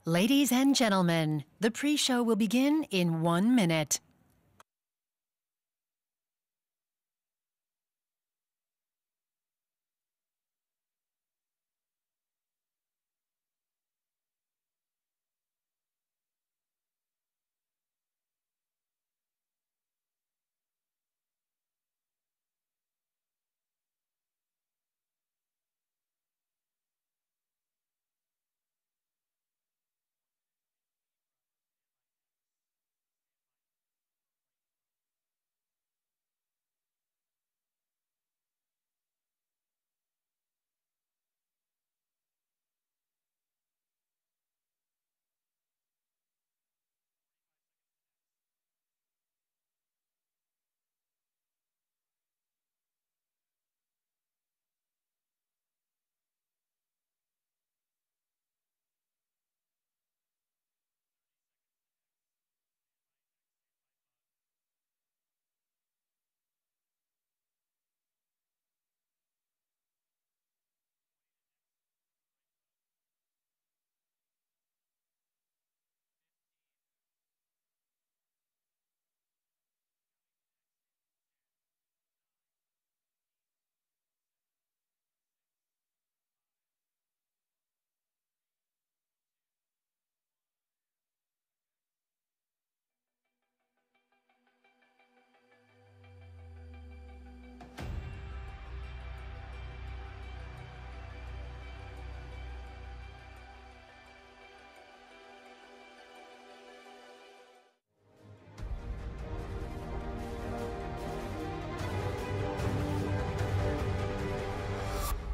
Ladies and gentlemen, the pre-show will begin in 1 minute.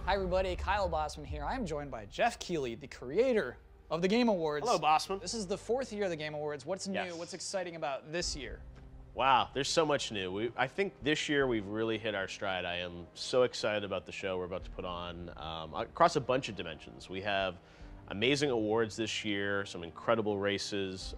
Hi everybody, Kyle Bossman here. I'm joined by Jeff Keighley, the creator of the Game Awards. Hello, Bossman. This is the 4th year of the Game Awards. What's new? Yes. What's exciting about this year? Wow, there's so much new. I think this year we've really hit our stride. I am so excited about the show we're about to put on across a bunch of dimensions. We have amazing awards this year, some incredible races.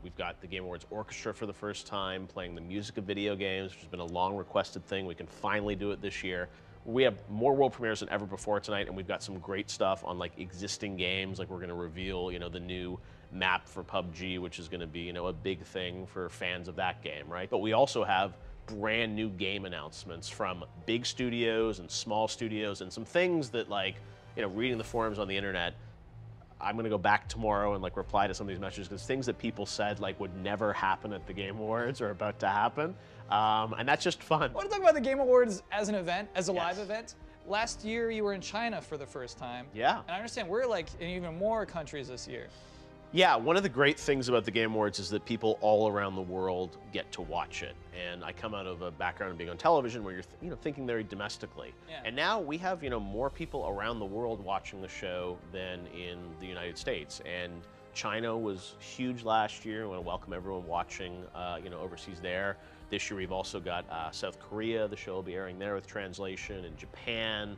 We've got the Game Awards Orchestra for the first time, playing the music of video games, which has been a long requested thing. We can finally do it this year. We have more world premieres than ever before tonight, and we've got some great stuff on like existing games. Like we're going to reveal, the new map for PUBG, which is going to be, a big thing for fans of that game, right? But we also have brand new game announcements from big studios and small studios, and some things that, like, reading the forums on the internet, I'm going to go back tomorrow and reply to some of these messages, because things that people said would never happen at the Game Awards are about to happen. And that's just fun. I want to talk about the Game Awards as an event, as a live event. Last year you were in China for the first time. Yeah. And I understand we're in even more countries this year. Yeah, one of the great things about the Game Awards is that people all around the world get to watch it. And I come out of a background of being on television where you're thinking very domestically. Yeah. And now we have more people around the world watching the show than in the United States. And China was huge last year. I want to welcome everyone watching overseas there. This year we've also got South Korea. The show will be airing there with translation. In Japan,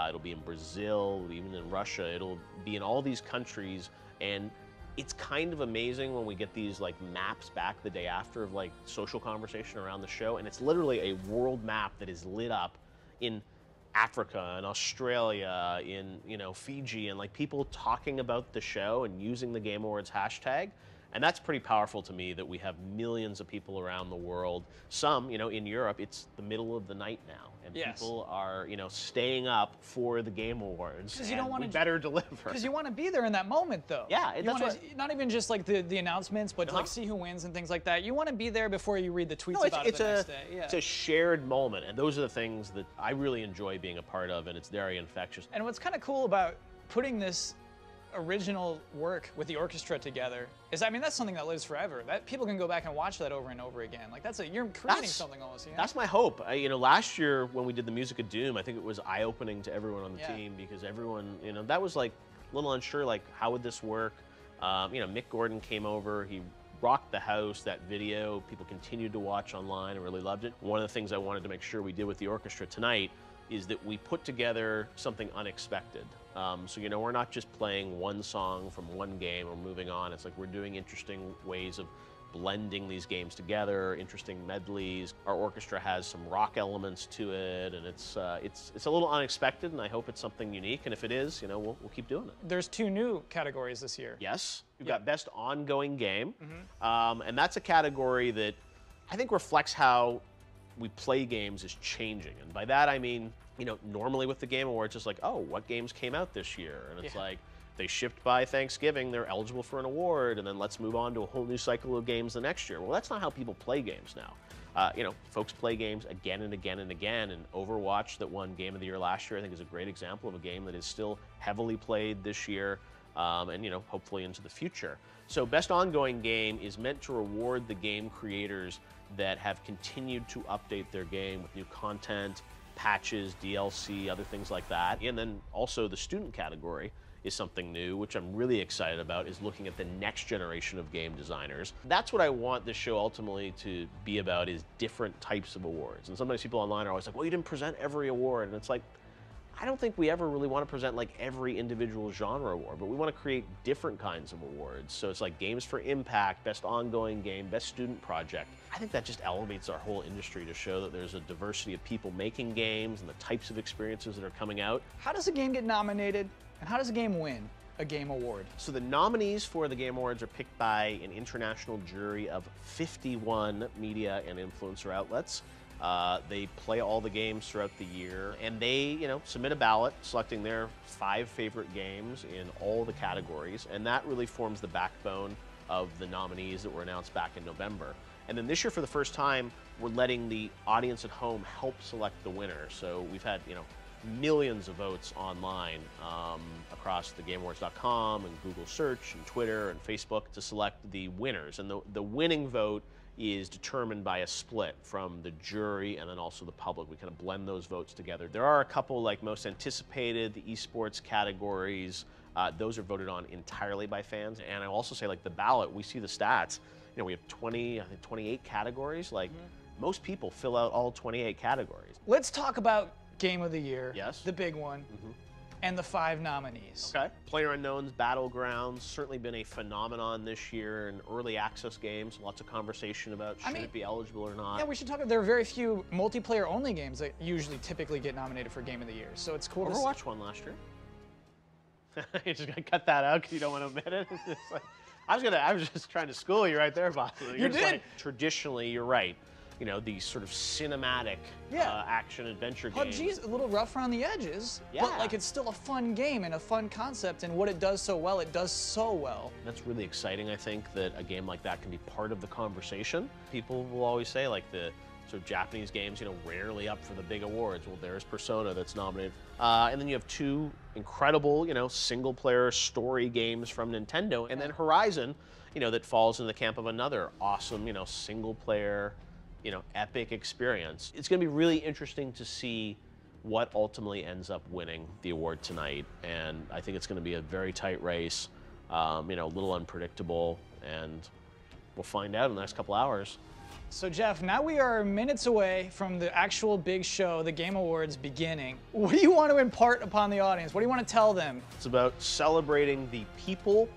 it'll be in Brazil, even in Russia. It'll be in all these countries. And it's kind of amazing when we get these maps back the day after of social conversation around the show, and it's literally a world map that is lit up in Africa and Australia, in Fiji, and people talking about the show and using the Game Awards hashtag. And that's pretty powerful to me, that we have millions of people around the world. Some, in Europe, it's the middle of the night now, and people are, staying up for the Game Awards. Because you don't want to better deliver. Because you want to be there in that moment, though. Yeah, that's what, not even just the announcements, but to see who wins and things like that. You want to be there before you read the tweets about it the next day. Yeah. It's a shared moment, and those are the things that I really enjoy being a part of, and it's very infectious. And what's kind of cool about putting this original work with the orchestra together is, that's something that lives forever. That people can go back and watch that over and over again. You're creating something almost. That's my hope. Last year when we did the music of Doom, I think it was eye-opening to everyone on the team, because everyone, that was a little unsure, how would this work? Mick Gordon came over. He rocked the house. That video, people continued to watch online and really loved it. One of the things I wanted to make sure we did with the orchestra tonight is that we put together something unexpected. So, we're not just playing one song from one game or moving on. It's we're doing interesting ways of blending these games together, interesting medleys. Our orchestra has some rock elements to it, and it's a little unexpected, and I hope it's something unique. And if it is, you know, we'll keep doing it. There's 2 new categories this year. Yes, we've got Best Ongoing Game, and that's a category that I think reflects how we play games is changing. And by that I mean, you know, normally with the Game Awards, it's like, oh, what games came out this year? And it's like, they shipped by Thanksgiving, they're eligible for an award, and then let's move on to a whole new cycle of games the next year. Well, that's not how people play games now. You know, folks play games again and again and again, and Overwatch, that won Game of the Year last year, I think is a great example of a game that is still heavily played this year, and, you know, hopefully into the future. So Best Ongoing Game is meant to reward the game creators that have continued to update their game with new content, patches, DLC, other things like that. And then also the student category is something new, which I'm really excited about, is looking at the next generation of game designers. That's what I want this show ultimately to be about, is different types of awards. And sometimes people online are always like, well, you didn't present every award. And it's like, I don't think we ever really want to present like every individual genre award, but we want to create different kinds of awards. So it's like Games for Impact, Best Ongoing Game, Best Student Project. I think that just elevates our whole industry to show that there's a diversity of people making games and the types of experiences that are coming out. How does a game get nominated, and how does a game win a game award? So the nominees for the Game Awards are picked by an international jury of 51 media and influencer outlets. They play all the games throughout the year, and they, you know, submit a ballot selecting their 5 favorite games in all the categories, and that really forms the backbone of the nominees that were announced back in November. And then this year, for the first time, we're letting the audience at home help select the winner. So we've had, you know, millions of votes online across the GameAwards.com and Google Search and Twitter and Facebook to select the winners. And the winning vote is determined by a split from the jury and then also the public. We kind of blend those votes together. There are a couple, like most anticipated, the esports categories. Those are voted on entirely by fans. And I also say, like, the ballot, we see the stats. You know, we have 28 categories. Like, most people fill out all 28 categories. Let's talk about Game of the Year. Yes. The big one. And the 5 nominees. Okay. PlayerUnknown's Battlegrounds, certainly been a phenomenon this year in early access games. Lots of conversation about should it be eligible or not. Yeah, we should talk about, there are very few multiplayer-only games that usually typically get nominated for Game of the Year. So it's cool Overwatch won last year. You're just gonna cut that out because you don't want to admit it. It's like, I was just trying to school you right there, boss. You did. Like, traditionally, you're right. You know, these sort of cinematic action-adventure games. PUBG's a little rough around the edges, but like it's still a fun game and a fun concept, and what it does so well, it does so well. That's really exciting, I think, that a game like that can be part of the conversation. People will always say, like, the sort of Japanese games, you know, rarely up for the big awards. Well, there's Persona that's nominated. And then you have 2 incredible, you know, single-player story games from Nintendo, and then Horizon, you know, that falls in the camp of another awesome, you know, single-player, you know, epic experience. It's going to be really interesting to see what ultimately ends up winning the award tonight, and I think it's going to be a very tight race, you know, a little unpredictable, and we'll find out in the next couple hours. So Jeff, now we are minutes away from the actual big show, the Game Awards beginning. What do you want to impart upon the audience? What do you want to tell them? It's about celebrating the people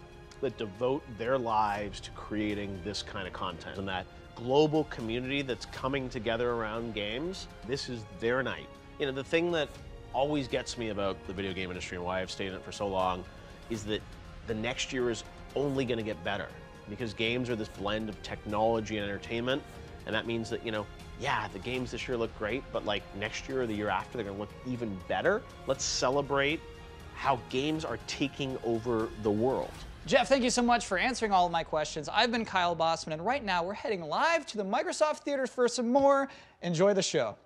that devote their lives to creating this kind of content, and that global community that's coming together around games. This is their night. You know, the thing that always gets me about the video game industry and why I've stayed in it for so long is that the next year is only going to get better, because games are this blend of technology and entertainment, and that means that, you know, yeah, the games this year look great, but like next year or the year after, they're going to look even better. Let's celebrate how games are taking over the world. Jeff, thank you so much for answering all of my questions. I've been Kyle Bossman, and right now we're heading live to the Microsoft Theaters for some more. Enjoy the show.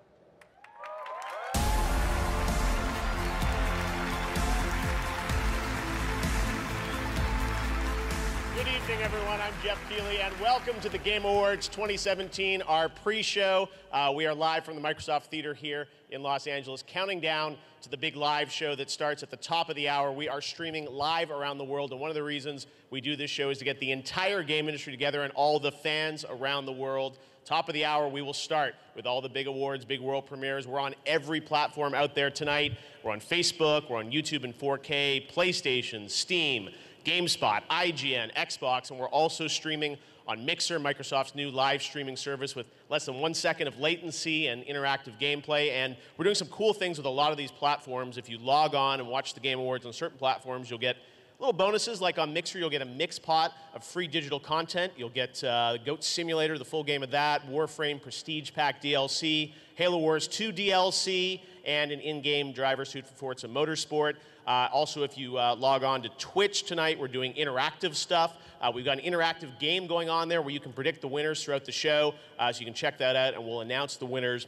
Good evening, everyone. I'm Jeff Keighley, and welcome to the Game Awards 2017, our pre-show. We are live from the Microsoft Theater here in Los Angeles, counting down to the big live show that starts at the top of the hour. We are streaming live around the world, and one of the reasons we do this show is to get the entire game industry together and all the fans around the world. Top of the hour, we will start with all the big awards, big world premieres. We're on every platform out there tonight. We're on Facebook, we're on YouTube in 4K, PlayStation, Steam, GameSpot, IGN, Xbox, and we're also streaming on Mixer, Microsoft's new live streaming service with less than 1 second of latency and interactive gameplay. And we're doing some cool things with a lot of these platforms. If you log on and watch the Game Awards on certain platforms, you'll get little bonuses, like on Mixer, you'll get a mix pot of free digital content. You'll get Goat Simulator, the full game of that, Warframe Prestige Pack DLC, Halo Wars 2 DLC, and an in-game driver suit for Forza Motorsport. Also, if you log on to Twitch tonight, we're doing interactive stuff. We've got an interactive game going on there where you can predict the winners throughout the show, so you can check that out, and we'll announce the winners.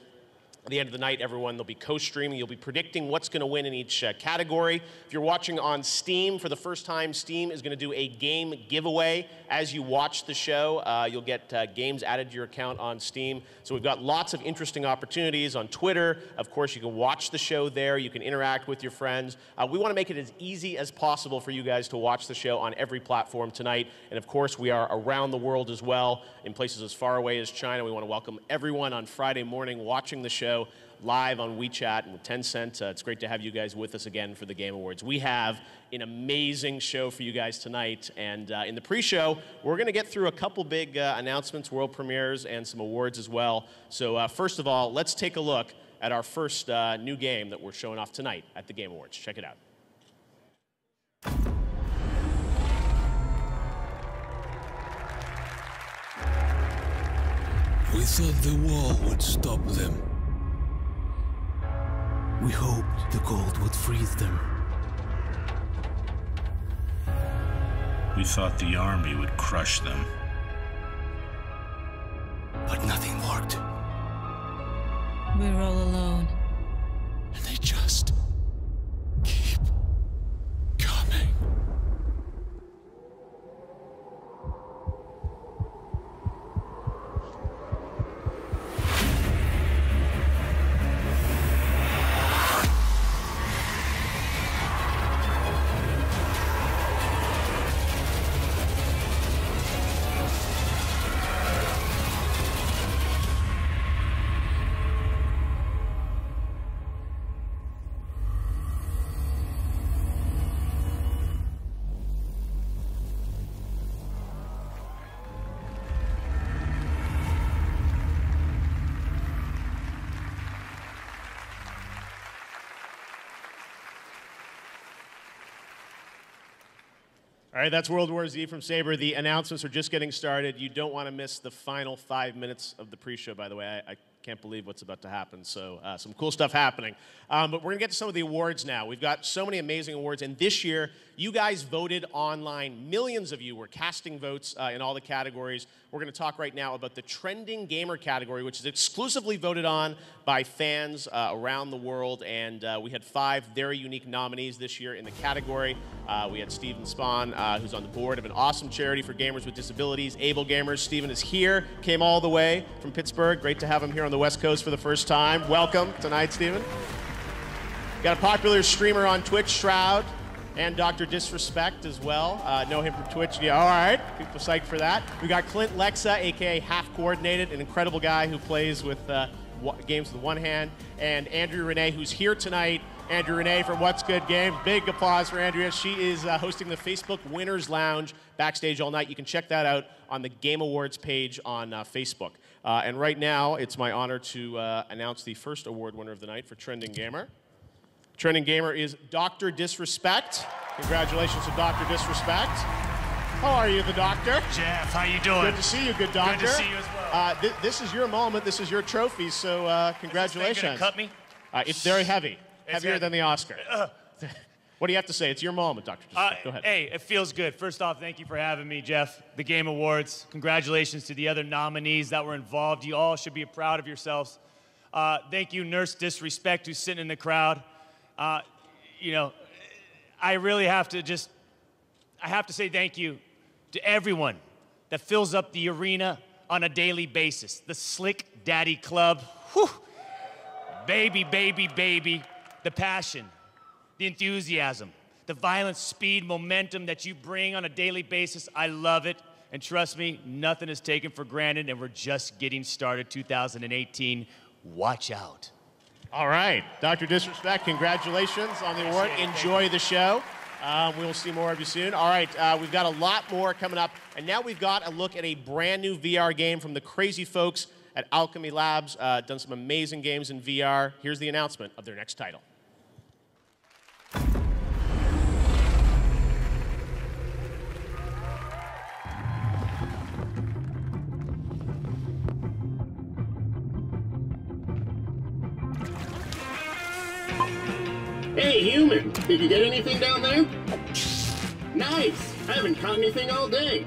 At the end of the night, everyone, they'll be co-streaming. You'll be predicting what's going to win in each category. If you're watching on Steam for the first time, Steam is going to do a game giveaway as you watch the show. You'll get games added to your account on Steam. So we've got lots of interesting opportunities on Twitter. Of course, you can watch the show there. You can interact with your friends. We want to make it as easy as possible for you guys to watch the show on every platform tonight. And of course, we are around the world as well, in places as far away as China. We want to welcome everyone on Friday morning watching the show live on WeChat and with Tencent. It's great to have you guys with us again for the Game Awards. We have an amazing show for you guys tonight, and in the pre-show, we're going to get through a couple big announcements, world premieres, and some awards as well. So first of all, let's take a look at our first new game that we're showing off tonight at the Game Awards. Check it out. We thought the wall would stop them. We hoped the cold would freeze them. We thought the army would crush them. But nothing worked. We're all alone. And they just keep coming. All right, that's World War Z from Saber. The announcements are just getting started. You don't want to miss the final 5 minutes of the pre-show, by the way. I can't believe what's about to happen, so some cool stuff happening. But we're going to get to some of the awards now. We've got so many amazing awards, and this year, you guys voted online. Millions of you were casting votes in all the categories. We're going to talk right now about the Trending Gamer category, which is exclusively voted on by fans around the world, and we had 5 very unique nominees this year in the category. We had Steven Spahn, who's on the board of an awesome charity for gamers with disabilities, Able Gamers. Steven is here, came all the way from Pittsburgh. Great to have him here on the West Coast for the first time. Welcome tonight, Steven. Got a popular streamer on Twitch, Shroud, and Dr. Disrespect as well. Know him from Twitch. Yeah, all right, people psyched for that. We got Clint Lexa, aka Half Coordinated, an incredible guy who plays with games with one hand, and Andrea Renee, who's here tonight. Andrea Renee from What's Good Games. Big applause for Andrea. She is hosting the Facebook Winners Lounge backstage all night. You can check that out on the Game Awards page on Facebook. And right now, it's my honor to announce the first award winner of the night for Trending Gamer. Trending Gamer is Dr. Disrespect. Congratulations to Dr. Disrespect. How are you, the doctor? Jeff, how you doing? Good to see you, good doctor. Good to see you as well. This is your moment. This is your trophy, so congratulations. Is this thing gonna cut me? It's very heavy. It's Heavier heavy. than the Oscar. What do you have to say? It's your moment, Dr. Disrespect. Go ahead. Hey, it feels good. First off, thank you for having me, Jeff. The Game Awards. Congratulations to the other nominees that were involved. You all should be proud of yourselves. Thank you, Nurse Disrespect, who's sitting in the crowd. You know, I really have to say thank you to everyone that fills up the arena on a daily basis. The Slick Daddy Club. Whew. Baby, baby, baby. The passion, the enthusiasm, the violence, speed, momentum that you bring on a daily basis. I love it. And trust me, nothing is taken for granted, and we're just getting started. 2018. Watch out. All right. Dr. Disrespect, congratulations on the award. Enjoy the show. We will see more of you soon. All right, we've got a lot more coming up, and now we've got a look at a brand new VR game from the crazy folks at Alchemy Labs. Done some amazing games in VR. Here's the announcement of their next title. Hey, human, did you get anything down there? Nice! I haven't caught anything all day.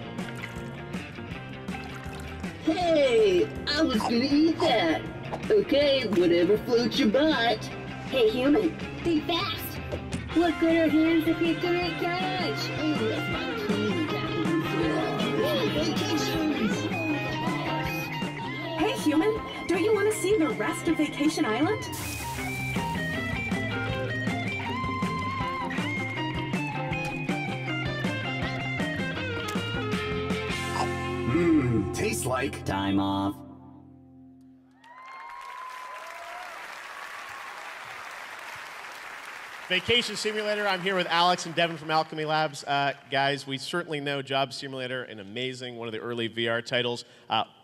Hey, I was gonna eat that. Okay, whatever floats your boat. Hey, human, think fast. What good are hands if you couldn't catch? Oh, that's my team. Hey, human, don't you want to see the rest of Vacation Island? Tastes like Time off. Vacation Simulator. I'm here with Alex and Devin from Alchemy Labs. Guys, we certainly know Job Simulator, an amazing, one of the early VR titles.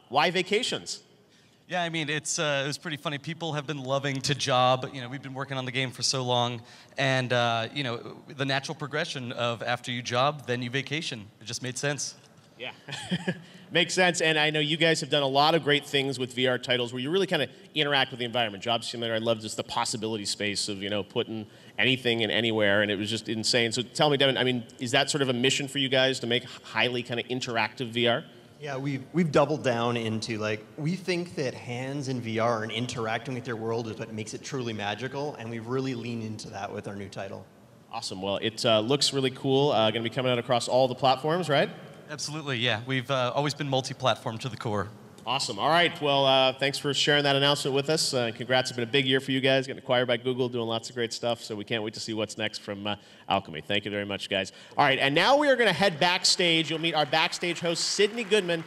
Why Vacations? Yeah, I mean, it was pretty funny. People have been loving to job. You know, we've been working on the game for so long, and you know, the natural progression of after you job, then you vacation. It just made sense. Yeah, makes sense. And I know you guys have done a lot of great things with VR titles where you really kind of interact with the environment. Job Simulator, I love just the possibility space of, you know, putting anything and anywhere, and it was just insane. So tell me, Devin, I mean, is that sort of a mission for you guys to make highly kind of interactive VR? Yeah, we've doubled down into, like, we think that hands in VR and interacting with your world is what makes it truly magical, and we've really leaned into that with our new title. Awesome. Well, it looks really cool. Going to be coming out across all the platforms, right? Absolutely, yeah. We've always been multi-platform to the core. Awesome. All right. Well, thanks for sharing that announcement with us. Congrats. It's been a big year for you guys. Getting acquired by Google, doing lots of great stuff. So we can't wait to see what's next from Alchemy. Thank you very much, guys. All right. And now we are going to head backstage. You'll meet our backstage host, Sydney Goodman.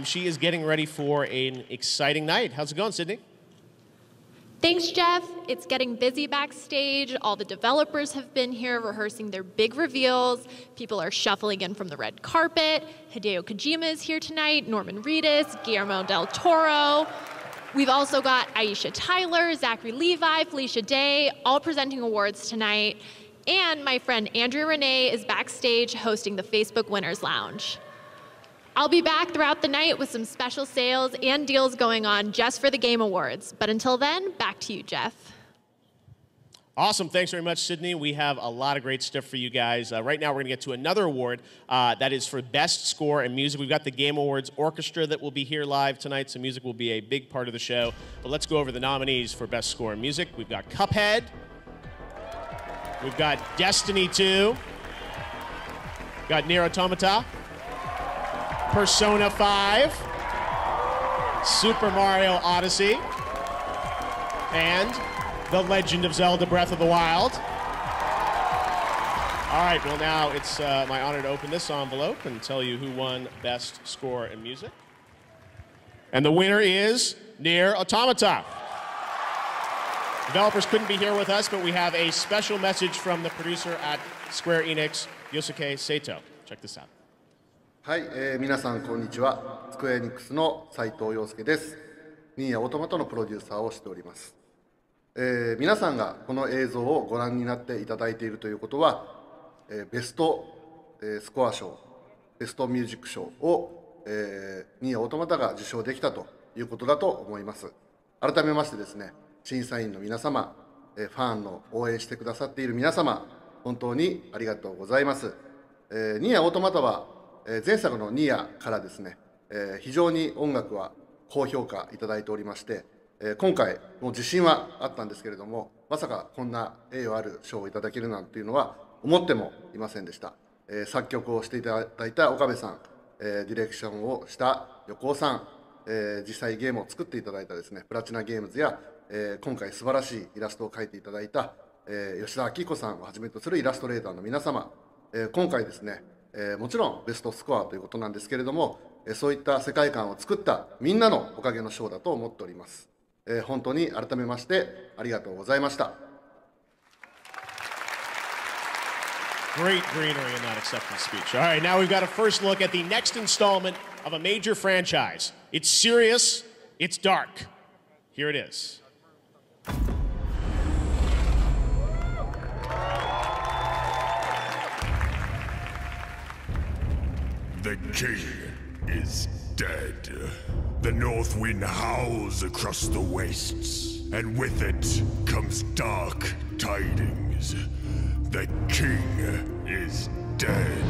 She is getting ready for an exciting night. How's it going, Sydney? Thanks, Jeff. It's getting busy backstage. All the developers have been here rehearsing their big reveals. People are shuffling in from the red carpet. Hideo Kojima is here tonight, Norman Reedus, Guillermo del Toro. We've also got Aisha Tyler, Zachary Levi, Felicia Day, all presenting awards tonight. And my friend Andrea Renee is backstage hosting the Facebook Winners Lounge. I'll be back throughout the night with some special sales and deals going on just for the Game Awards. But until then, back to you, Jeff. Awesome. Thanks very much, Sydney. We have a lot of great stuff for you guys. Right now, we're going to get to another award that is for Best Score and Music. We've got the Game Awards Orchestra that will be here live tonight, so music will be a big part of the show. But let's go over the nominees for Best Score and Music. We've got Cuphead. We've got Destiny 2. We've got Nier Automata. Persona 5, Super Mario Odyssey, and The Legend of Zelda Breath of the Wild. All right, well now it's my honor to open this envelope and tell you who won Best Score and Music. And the winner is Nier Automata. Developers couldn't be here with us, but we have a special message from the producer at Square Enix, Yosuke Sato. Check this out. はい、皆さんこんにちは。スクエアエニックスの斉藤陽介です。ニーヤオートマトのプロデューサーをしております。皆さんがこの映像をご覧になっていただいているということは、ベスト、スコア賞、ベストミュージック賞を、ニーヤオートマタが受賞できたということだと思います。改めましてですね、審査員の皆様、ファンの応援してくださっている皆様、本当にありがとうございます。ニーヤオートマタは前作のニアからですね、非常に音楽は高評価いただいておりまして、今回も自信はあったんですけれども、まさかこんな栄誉ある賞をいただけるなんていうのは思ってもいませんでした。作曲をしていただいた岡部さん、ディレクションをした横尾さん、実際ゲームを作っていただいたですね、プラチナゲームズや、今回素晴らしいイラストを描いていただいた、吉田明彦さんをはじめとするイラストレーターの皆様、今回ですね、もちろんベストスコアということなんですけれども、そういった世界観を作ったみんなのおかげの賞だと思っております。本当に改めましてありがとうございました。Great greenery in that acceptance speech. All right, now we've got a first look at the next installment of a major franchise. It's serious, it's dark. Here it is. The king is dead. The north wind howls across the wastes, and with it comes dark tidings. The king is dead.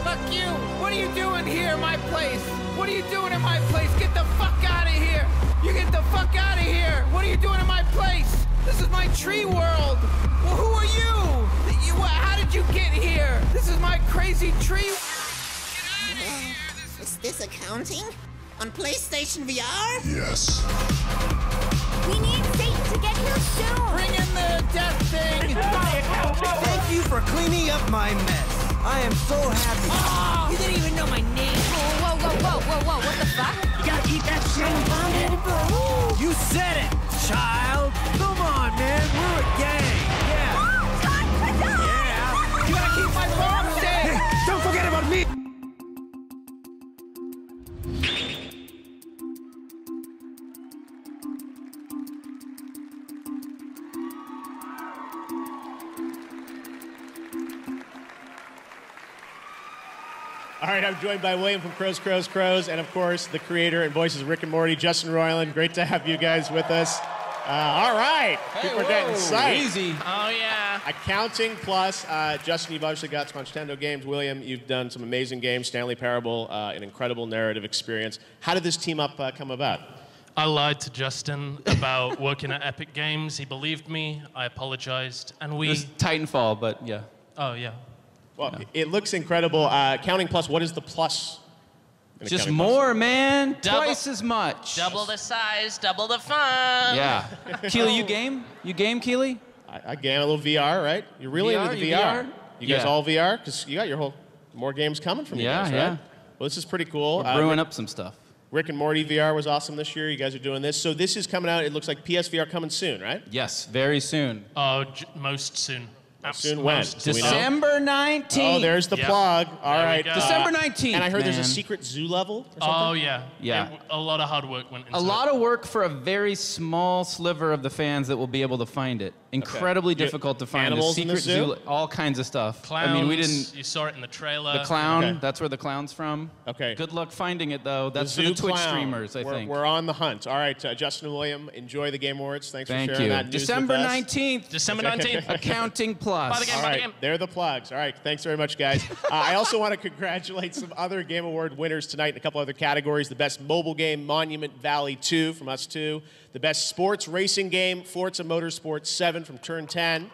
Fuck you! What are you doing here in my place? What are you doing in my place? Get the fuck out of here! You get the fuck out of here! What are you doing in my place? This is my tree world! Well, who are you? How did you get here? This is my crazy tree. Is this accounting? On PlayStation VR? Yes. We need Satan to get here soon! Bring in the death thing! Thank you for cleaning up my mess. I am so happy. Oh, you didn't even know my name! Whoa, whoa, whoa, whoa, whoa, what the fuck? You gotta keep that shit bonded. You said it, child. Come on, man. We're a gang. Yeah. Yeah. You gotta keep my mom safe! Hey, don't forget about me! All right, I'm joined by William from Crows, and of course, the creator and voices of Rick and Morty, Justin Roiland. Great to have you guys with us. All right, people are getting psyched. Easy. Oh, yeah. Accounting Plus. Justin, you've obviously got some Nintendo games. William, you've done some amazing games. Stanley Parable, an incredible narrative experience. How did this team up come about? I lied to Justin about working at Epic Games. He believed me. I apologized. And we... It was Titanfall, but yeah. Oh, yeah. Well, it looks incredible. Accounting Plus, what is the plus? Just more, man. Twice as much. Double the size, double the fun. Yeah. Keely, you game? You game, Keely? I game a little VR, right? You're really into the VR. You guys all VR? Because you got your whole more games coming from you guys, right? Yeah. Well, this is pretty cool. We're brewing up some stuff. Rick and Morty VR was awesome this year. You guys are doing this. So this is coming out. It looks like PSVR coming soon, right? Yes, very soon. Oh, most soon. Soon when? December 19th. Oh, there's the plug. All right. December 19th, And I heard there's a man. secret zoo level or something? Oh, yeah. Yeah. A lot of hard work went into it. A lot of work for a very small sliver of the fans that will be able to find it. Incredibly difficult to find. Animals a in the secret zoo? all kinds of stuff. Clowns. I mean, we didn't. You saw it in the trailer. The clown. Okay. That's where the clown's from. Okay. Good luck finding it though. That's for The the zoo Twitch clown. streamers, I think. We're on the hunt. All right, Justin and William, enjoy the Game Awards. Thanks Thank for sharing you. that news December with us. 19th. December 19th. Accounting Plus. Buy the game, All buy the right, game. they're the plugs. All right, thanks very much, guys. I also want to congratulate some other Game Award winners tonight in a couple other categories. The best mobile game, Monument Valley 2 from us 2. The best sports racing game, Forza Motorsport 7 from Turn 10.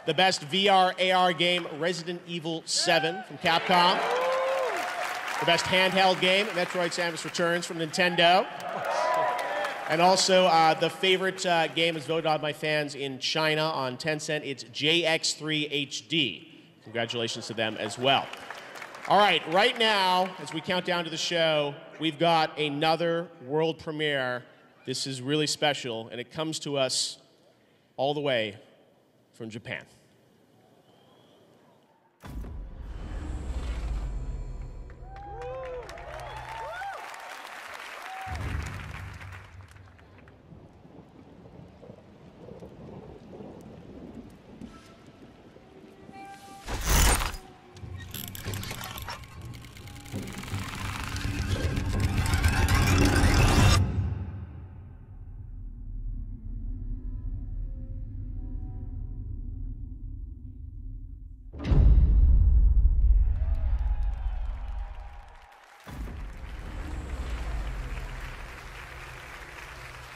The best VR AR game, Resident Evil 7 from Capcom. The best handheld game, Metroid Samus Returns from Nintendo. And also, the favorite game is voted on by fans in China on Tencent. It's JX3 HD. Congratulations to them as well. All right now, as we count down to the show, we've got another world premiere. This is really special, and it comes to us all the way from Japan.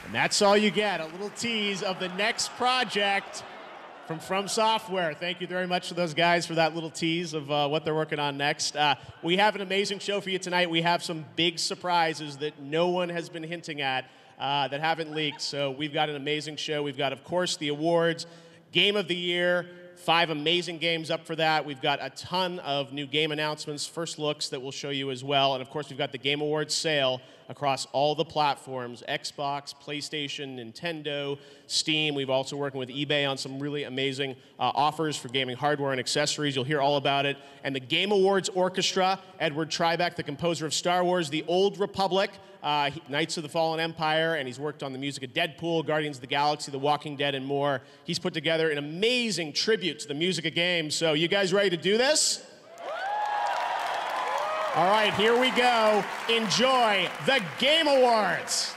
And that's all you get, a little tease of the next project from Software. Thank you very much to those guys for that little tease of what they're working on next. We have an amazing show for you tonight. We have some big surprises that no one has been hinting at that haven't leaked. So we've got an amazing show. We've got, of course, the awards, Game of the Year, 5 amazing games up for that. We've got a ton of new game announcements, first looks that we'll show you as well. And, of course, we've got the Game Awards sale across all the platforms, Xbox, PlayStation, Nintendo, Steam. We've also working with eBay on some really amazing offers for gaming hardware and accessories. You'll hear all about it. And the Game Awards Orchestra, Edward Tribeca, the composer of Star Wars, The Old Republic, Knights of the Fallen Empire, and he's worked on the music of Deadpool, Guardians of the Galaxy, The Walking Dead, and more. He's put together an amazing tribute to the music of games. So you guys ready to do this? All right, here we go. Enjoy the Game Awards.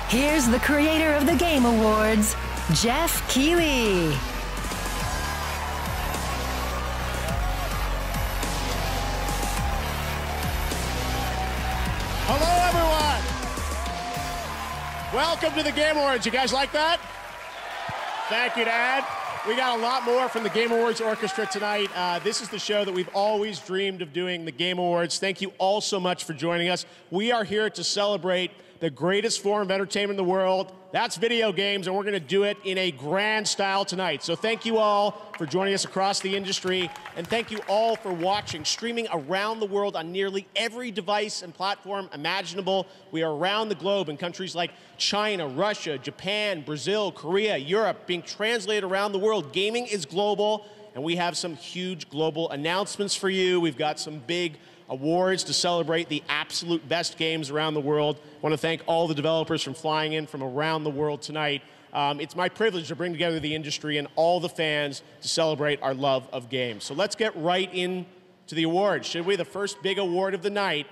Here's the creator of the Game Awards, Jeff Keighley. Hello, everyone. Welcome to the Game Awards. You guys like that? Thank you, Dad. We got a lot more from the Game Awards Orchestra tonight. This is the show that we've always dreamed of doing, the Game Awards. Thank you all so much for joining us. We are here to celebrate the greatest form of entertainment in the world. That's video games, and we're going to do it in a grand style tonight. So thank you all for joining us across the industry, and thank you all for watching, streaming around the world on nearly every device and platform imaginable. We are around the globe in countries like China, Russia, Japan, Brazil, Korea, Europe, being translated around the world. Gaming is global, and we have some huge global announcements for you. We've got some big awards to celebrate the absolute best games around the world. I want to thank all the developers from flying in from around the world tonight. It's my privilege to bring together the industry and all the fans to celebrate our love of games. So let's get right into the awards, should we? The first big award of the night.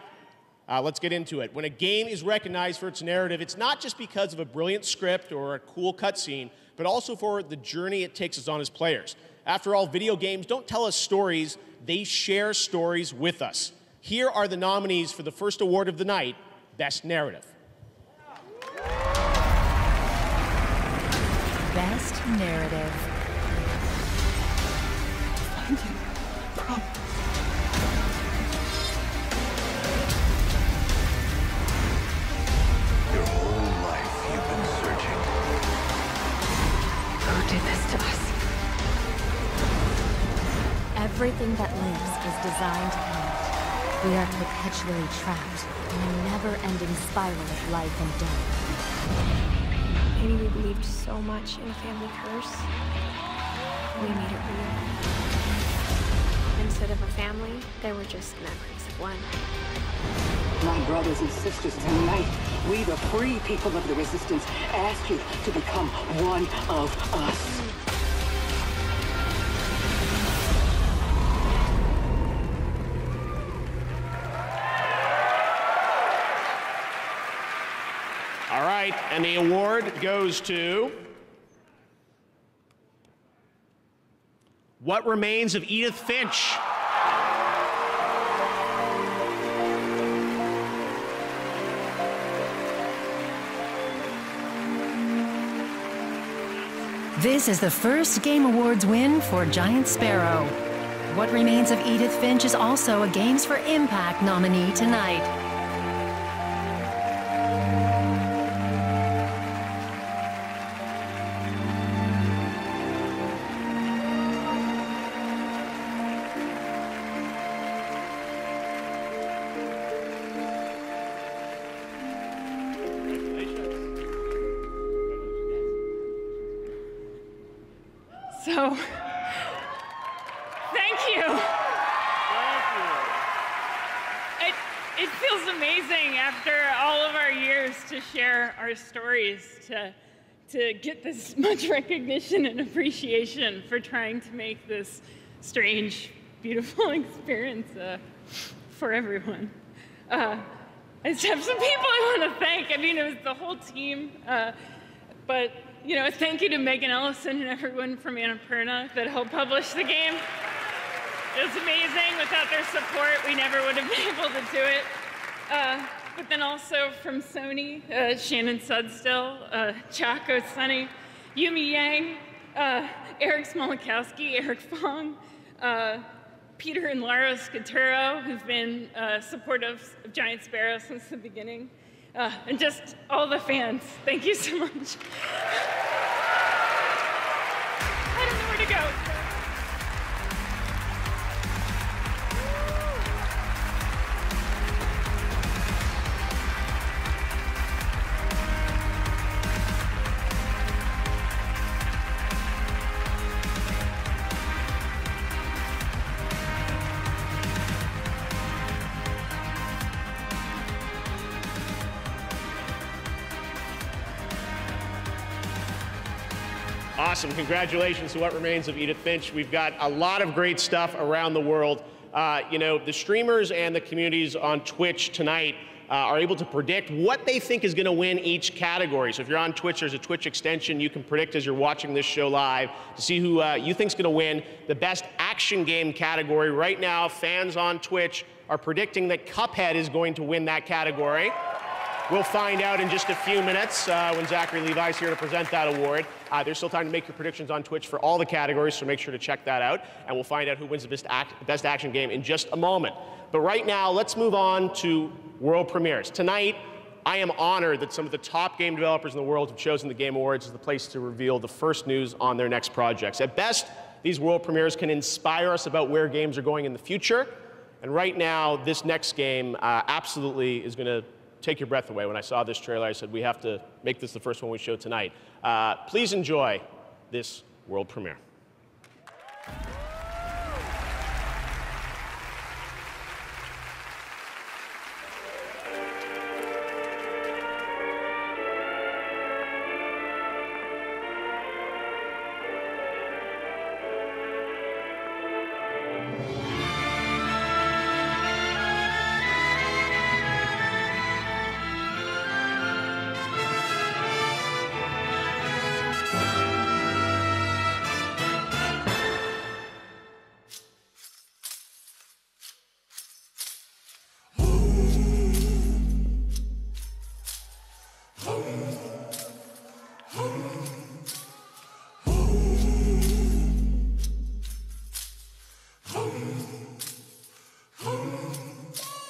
Let's get into it. When a game is recognized for its narrative, it's not just because of a brilliant script or a cool cutscene, but also for the journey it takes us on as players. After all, video games don't tell us stories, they share stories with us. Here are the nominees for the first award of the night, Best Narrative. Best Narrative. Your whole life you've been searching. Who did this to us? Everything that lives is designed to end. We are perpetually trapped in a never-ending spiral of life and death. Maybe we believed so much in a family curse. We made it real. Instead of a family, there were just memories of one. My brothers and sisters, tonight, we, the free people of the Resistance, ask you to become one of us. All right, and the award goes to What Remains of Edith Finch. This is the first Game Awards win for Giant Sparrow. What Remains of Edith Finch is also a Games for Impact nominee tonight. So, thank you. It feels amazing after all of our years to share our stories, to get this much recognition and appreciation for trying to make this strange, beautiful experience for everyone. I just have some people I want to thank. I mean, it was the whole team, but you know, thank you to Megan Ellison and everyone from Annapurna that helped publish the game. It was amazing. Without their support, we never would have been able to do it. But then also from Sony, Shannon Sudstill, Chaco Sunny, Yumi Yang, Eric Smolikowski, Eric Fong, Peter and Lara Scaturo, who've been supportive of Giant Sparrow since the beginning. And just all the fans, thank you so much. I don't know where to go. Awesome. Congratulations to What Remains of Edith Finch. We've got a lot of great stuff around the world. You know, the streamers and the communities on Twitch tonight are able to predict what they think is going to win each category. So if you're on Twitch, there's a Twitch extension you can predict as you're watching this show live to see who you think is going to win the best action game category. Right now, fans on Twitch are predicting that Cuphead is going to win that category. We'll find out in just a few minutes when Zachary Levi's here to present that award. There's still time to make your predictions on Twitch for all the categories, so make sure to check that out. And we'll find out who wins the best action game in just a moment. But right now, let's move on to world premieres. Tonight, I am honored that some of the top game developers in the world have chosen the Game Awards as the place to reveal the first news on their next projects. At best, these world premieres can inspire us about where games are going in the future. And right now, this next game absolutely is going to take your breath away. When I saw this trailer, I said, we have to make this the first one we show tonight. Please enjoy this world premiere.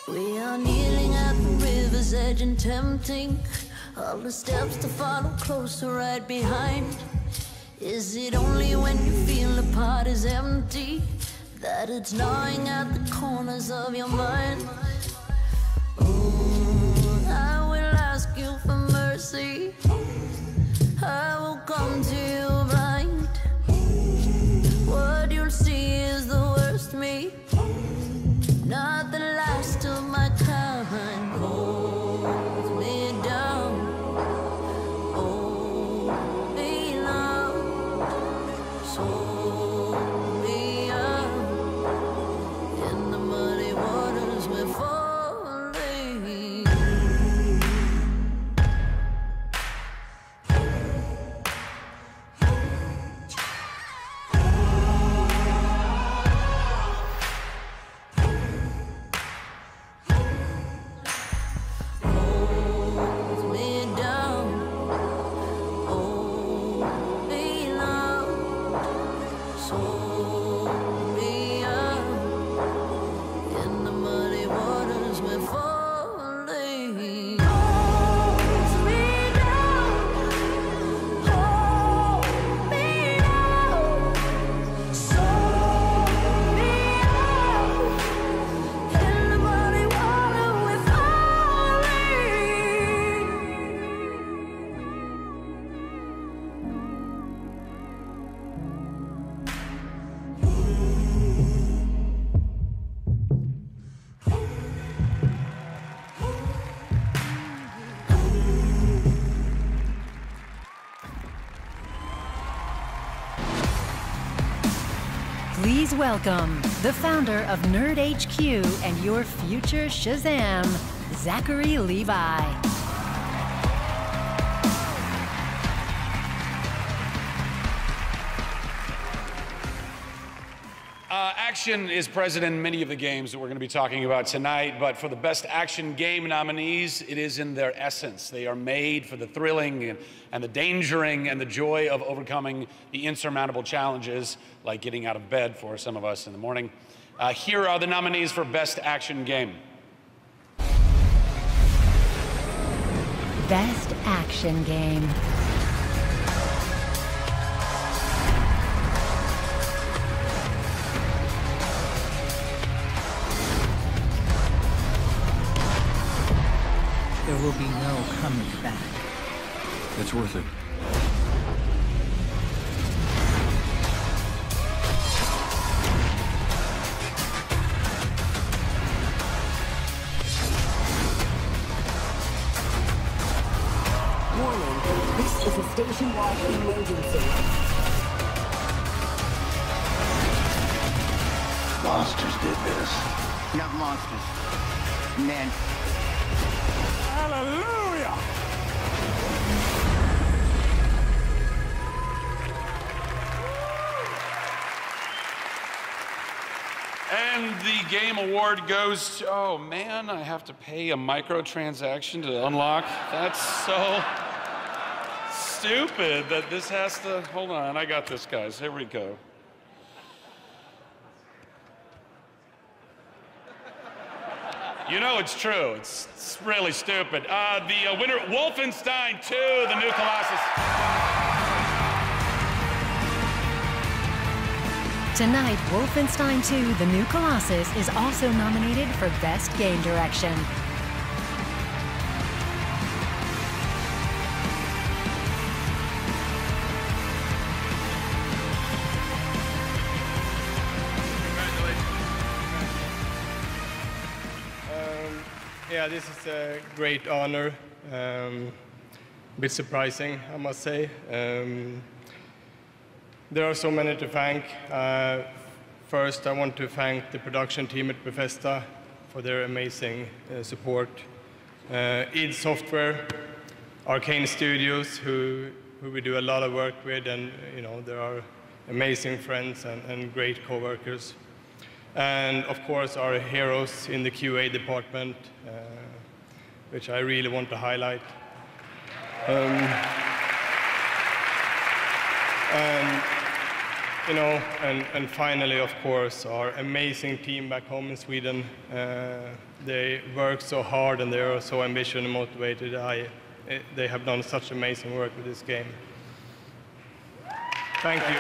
We are kneeling at the river's edge and tempting all the steps to follow closer right behind. Is it only when you feel the pot is empty that it's gnawing at the corners of your mind? Oh, I will ask you for mercy. I will come to you blind. What you'll see is the worst me, not the last of my kind. Hold me down, hold me now, sold me out. In the muddy waters we're falling. Hold me down, hold me now, sold me out. In the muddy waters we're falling. Hold me down, hold me now, sold me out. In the muddy water we're falling. Please welcome the founder of Nerd HQ and your future Shazam, Zachary Levi. Action is present in many of the games that we're going to be talking about tonight, but for the Best Action Game nominees, it is in their essence. They are made for the thrilling and the dangering and the joy of overcoming the insurmountable challenges, like getting out of bed for some of us in the morning. Here are the nominees for Best Action Game. Best Action Game. There will be no coming back. It's worth it. Warning, this is a station-wide emergency. Monsters did this. Not monsters. Men. Hallelujah! And the game award goes to, oh man, I have to pay a microtransaction to unlock. That's so stupid that this has to, hold on, I got this, guys, here we go. You know it's true. It's really stupid. The winner, Wolfenstein 2, the new Colossus. Tonight, Wolfenstein 2, The New Colossus is also nominated for Best Game Direction. Yeah, this is a great honor. A bit surprising, I must say. There are so many to thank. First, I want to thank the production team at Bethesda for their amazing support. id Software, Arcane Studios, who we do a lot of work with, and there are amazing friends and great co-workers. And of course, our heroes in the QA department, which I really want to highlight. And finally, of course, our amazing team back home in Sweden. They work so hard and they are so ambitious and motivated. They have done such amazing work with this game. Thank you.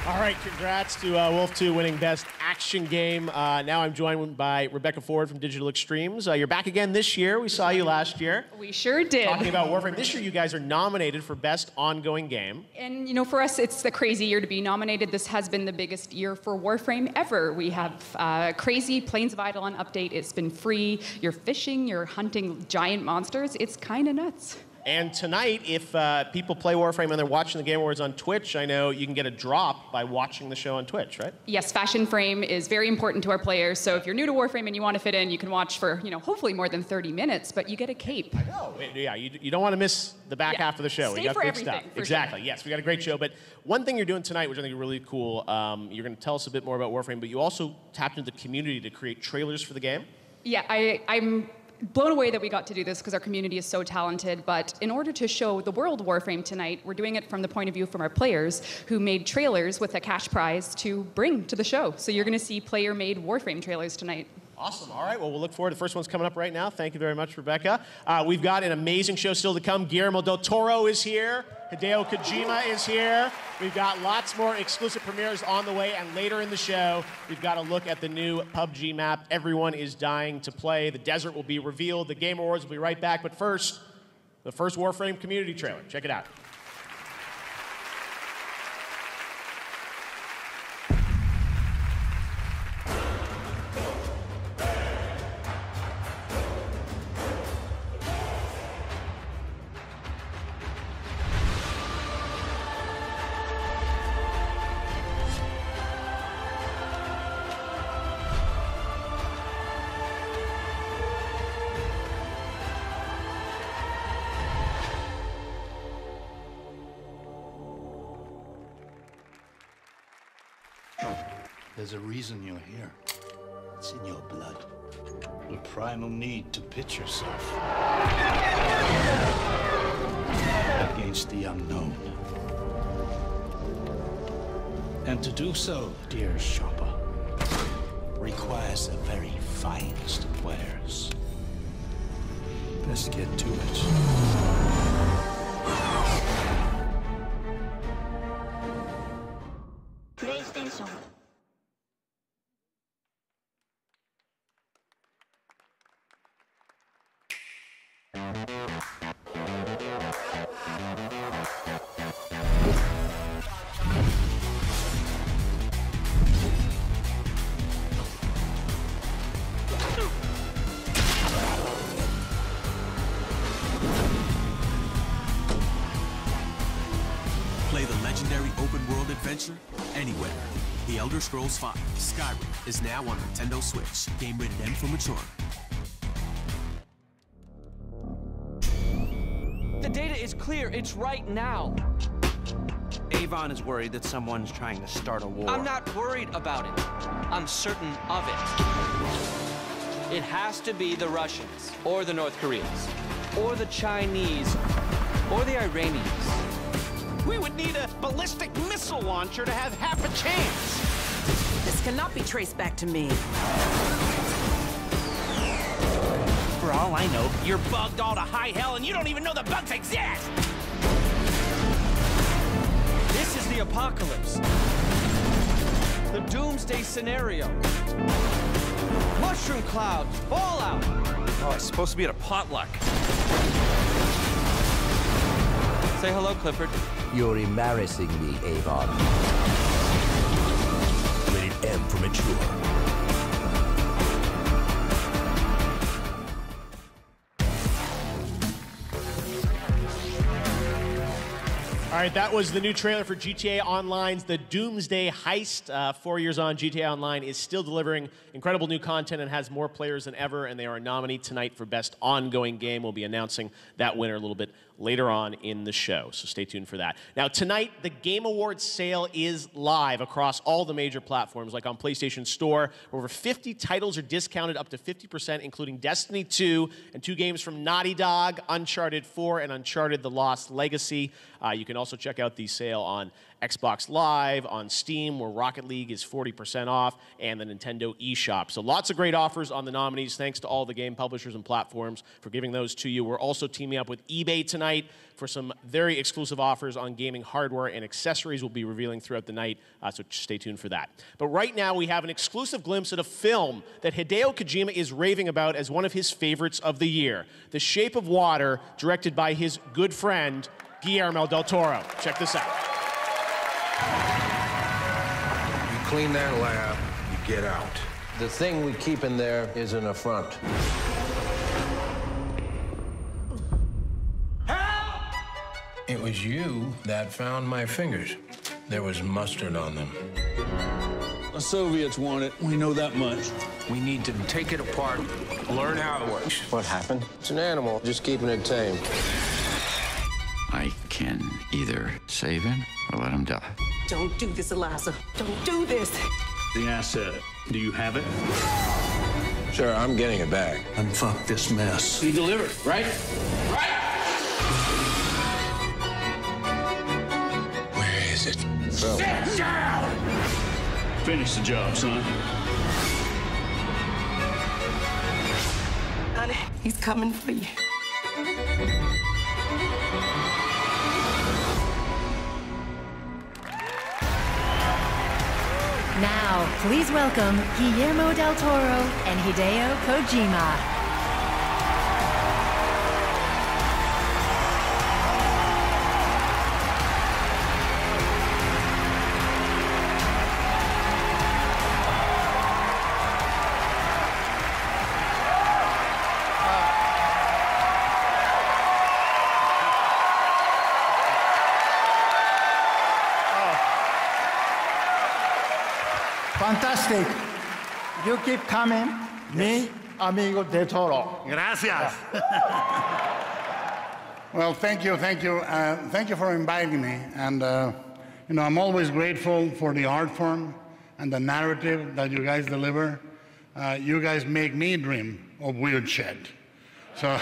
All right, congrats to Wolf 2 winning Best Action Game. Now I'm joined by Rebecca Ford from Digital Extremes. You're back again this year. We saw you last year. We sure did. Talking about Warframe. This year you guys are nominated for Best Ongoing Game. And for us, it's the crazy year to be nominated. This has been the biggest year for Warframe ever. We have crazy Plains of Eidolon update. It's been free. You're fishing, you're hunting giant monsters. It's kind of nuts. And tonight, if people play Warframe and they're watching the Game Awards on Twitch, I know you can get a drop by watching the show on Twitch, right? Yes, Fashion Frame is very important to our players. So if you're new to Warframe and you want to fit in, you can watch for, hopefully more than 30 minutes, but you get a cape. I know. Yeah, you don't want to miss the back half of the show. Stay we got for good everything, stuff. for Exactly. sure. Yes, we got a great show. But one thing you're doing tonight, which I think is really cool, you're going to tell us a bit more about Warframe, but you also tapped into the community to create trailers for the game. Yeah, I'm blown away that we got to do this because our community is so talented, but in order to show the world Warframe tonight, we're doing it from the point of view from our players who made trailers with a cash prize to bring to the show. So you're going to see player-made Warframe trailers tonight. Awesome. All right, well, we'll look forward. The first one's coming up right now. Thank you very much, Rebecca. We've got an amazing show still to come. Guillermo del Toro is here. Hideo Kojima is here. We've got lots more exclusive premieres on the way, and later in the show, we've got a look at the new PUBG map. Everyone is dying to play. The desert will be revealed. The Game Awards will be right back, but first, the first Warframe community trailer. Check it out. There's a reason you're here. It's in your blood. The primal need to pit yourself against the unknown. And to do so, dear shopper, requires the very finest of wares. Let's get to it. PlayStation. Play the legendary open-world adventure anywhere. The Elder Scrolls V: Skyrim is now on Nintendo Switch. Game rated M for mature. The data is clear. It's right now. Avon is worried that someone's trying to start a war. I'm not worried about it. I'm certain of it. It has to be the Russians, or the North Koreans, or the Chinese, Or the Iranians. We would need a ballistic missile launcher to have half a chance. This cannot be traced back to me. For all I know, you're bugged all to high hell and you don't even know the bugs exist! This is the apocalypse. The doomsday scenario. Mushroom clouds, fallout. Oh, it's supposed to be at a potluck. Say hello, Clifford. You're embarrassing me, Avon. Rated M for mature. All right, that was the new trailer for GTA Online's The Doomsday Heist. 4 years on, GTA Online is still delivering incredible new content and has more players than ever, and they are a nominee tonight for Best Ongoing Game. We'll be announcing that winner a little bit later on in the show, so stay tuned for that. Now, tonight, the Game Awards sale is live across all the major platforms, like on PlayStation Store, where over 50 titles are discounted up to 50%, including Destiny 2 and 2 games from Naughty Dog, Uncharted 4 and Uncharted The Lost Legacy. You can also check out the sale on Xbox Live, on Steam, where Rocket League is 40% off, and the Nintendo eShop. So lots of great offers on the nominees. Thanks to all the game publishers and platforms for giving those to you. We're also teaming up with eBay tonight for some very exclusive offers on gaming hardware and accessories we'll be revealing throughout the night, so stay tuned for that. But right now, we have an exclusive glimpse at a film that Hideo Kojima is raving about as one of his favorites of the year, The Shape of Water, directed by his good friend, Guillermo del Toro. Check this out. You clean that lab, you get out. The thing we keep in there is an affront. Help! It was you that found my fingers. There was mustard on them. The Soviets want it. We know that much. We need to take it apart, learn how it works. What happened? It's an animal, just keeping it tame. I can either save him or let him die. Don't do this, Eliza. Don't do this. The asset. Do you have it? Sure, I'm getting it back. Unfuck this mess. He delivered, right? Right! Where is it? Sit down! Finish the job, son. Honey, he's coming for you. Now, please welcome Guillermo del Toro and Hideo Kojima. Fantastic. You keep coming. Me, amigo del Toro. Gracias. Well, thank you for inviting me. And, you know, I'm always grateful for the art form and the narrative that you guys deliver. You guys make me dream of weird shit. So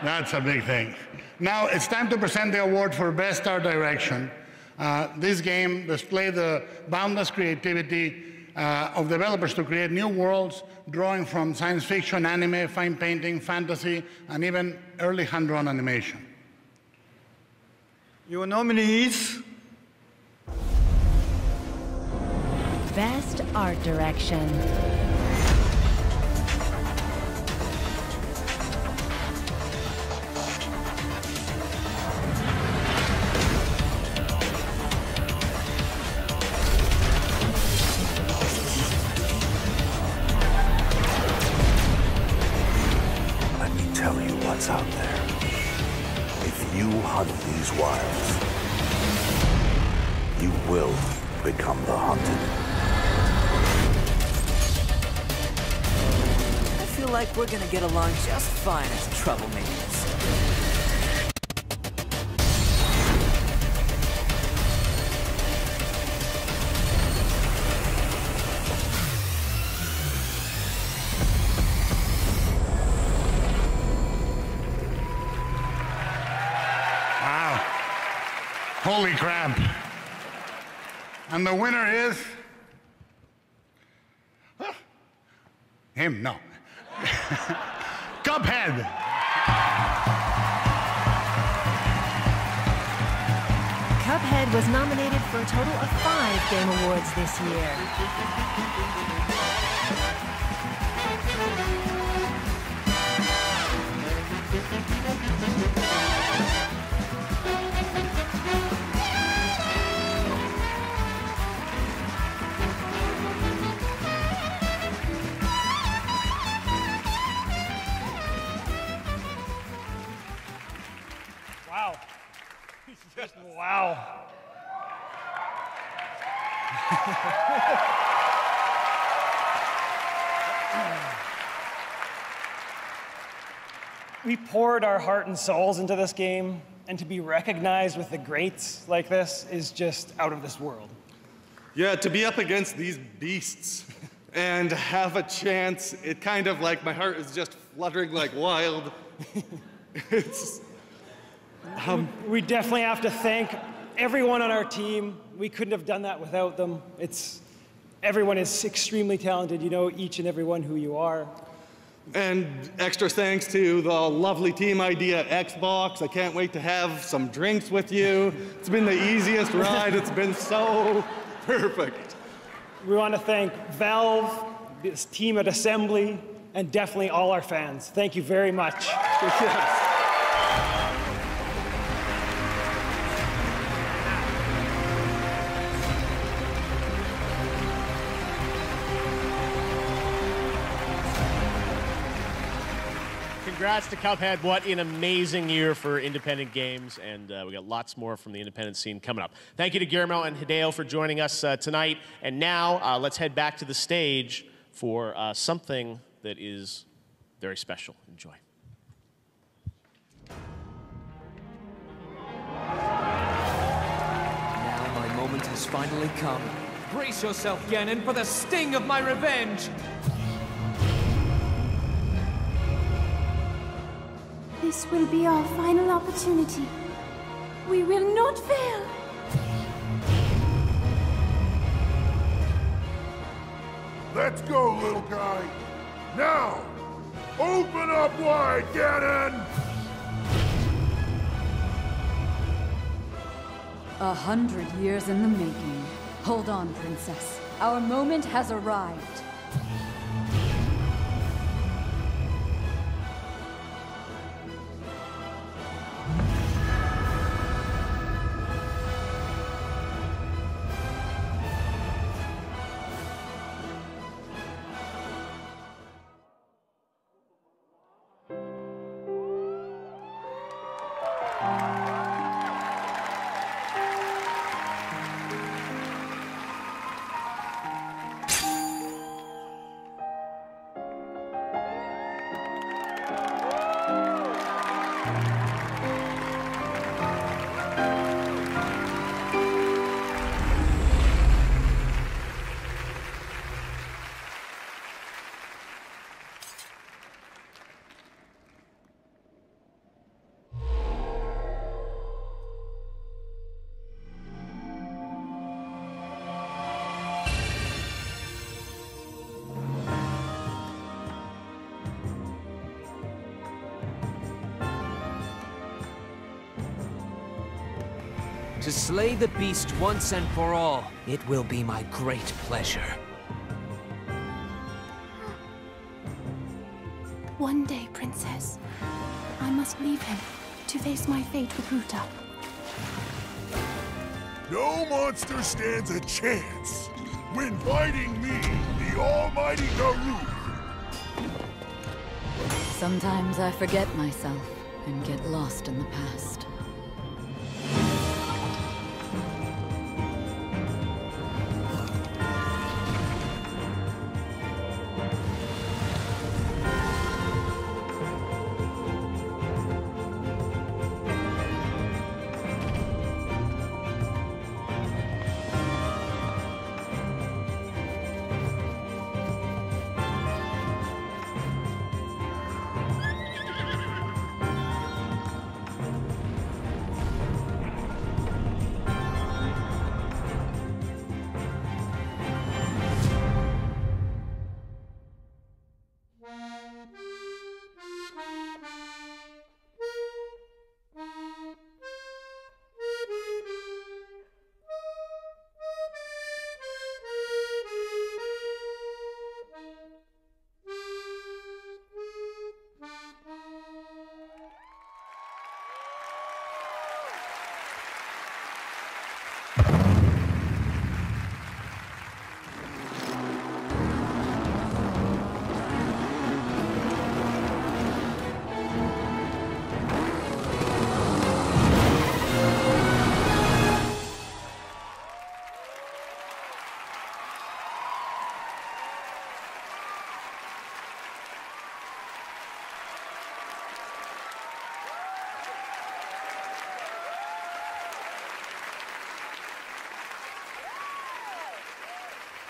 that's a big thing. Now, it's time to present the award for Best Art Direction. This game displayed the boundless creativity of developers to create new worlds, drawing from science fiction, anime, fine painting, fantasy, and even early hand-drawn animation. Your nominees. Best Art Direction. Tell you what's out there. If you hunt these wilds, you will become the hunted. I feel like we're gonna get along just fine as troublemakers. Holy crap. And the winner is... him, no. Cuphead. Cuphead was nominated for a total of 5 Game Awards this year. Wow. Just wow. We poured our heart and souls into this game, and to be recognized with the greats like this is just out of this world. Yeah, to be up against these beasts and have a chance, it kind of like my heart is just fluttering like wild. It's... we definitely have to thank everyone on our team. We couldn't have done that without them. Everyone is extremely talented. You know each and every one who you are. And extra thanks to the lovely team idea at Xbox. I can't wait to have some drinks with you. It's been the easiest ride. It's been so perfect. We want to thank Valve, this team at Assembly, and definitely all our fans. Thank you very much. Yes. Congrats to Cuphead. What an amazing year for independent games, and we got lots more from the independent scene coming up. Thank you to Guillermo and Hideo for joining us tonight. And now let's head back to the stage for something that is very special. Enjoy. Now my moment has finally come. Brace yourself, Ganon, for the sting of my revenge! This will be our final opportunity. We will not fail. Let's go, little guy. Now, open up wide, Ganon! 100 years in the making. Hold on, Princess. Our moment has arrived. To slay the beast once and for all, it will be my great pleasure. One day, Princess, I must leave him to face my fate with Ruta. No monster stands a chance when fighting me, the almighty Garou. Sometimes I forget myself and get lost in the past.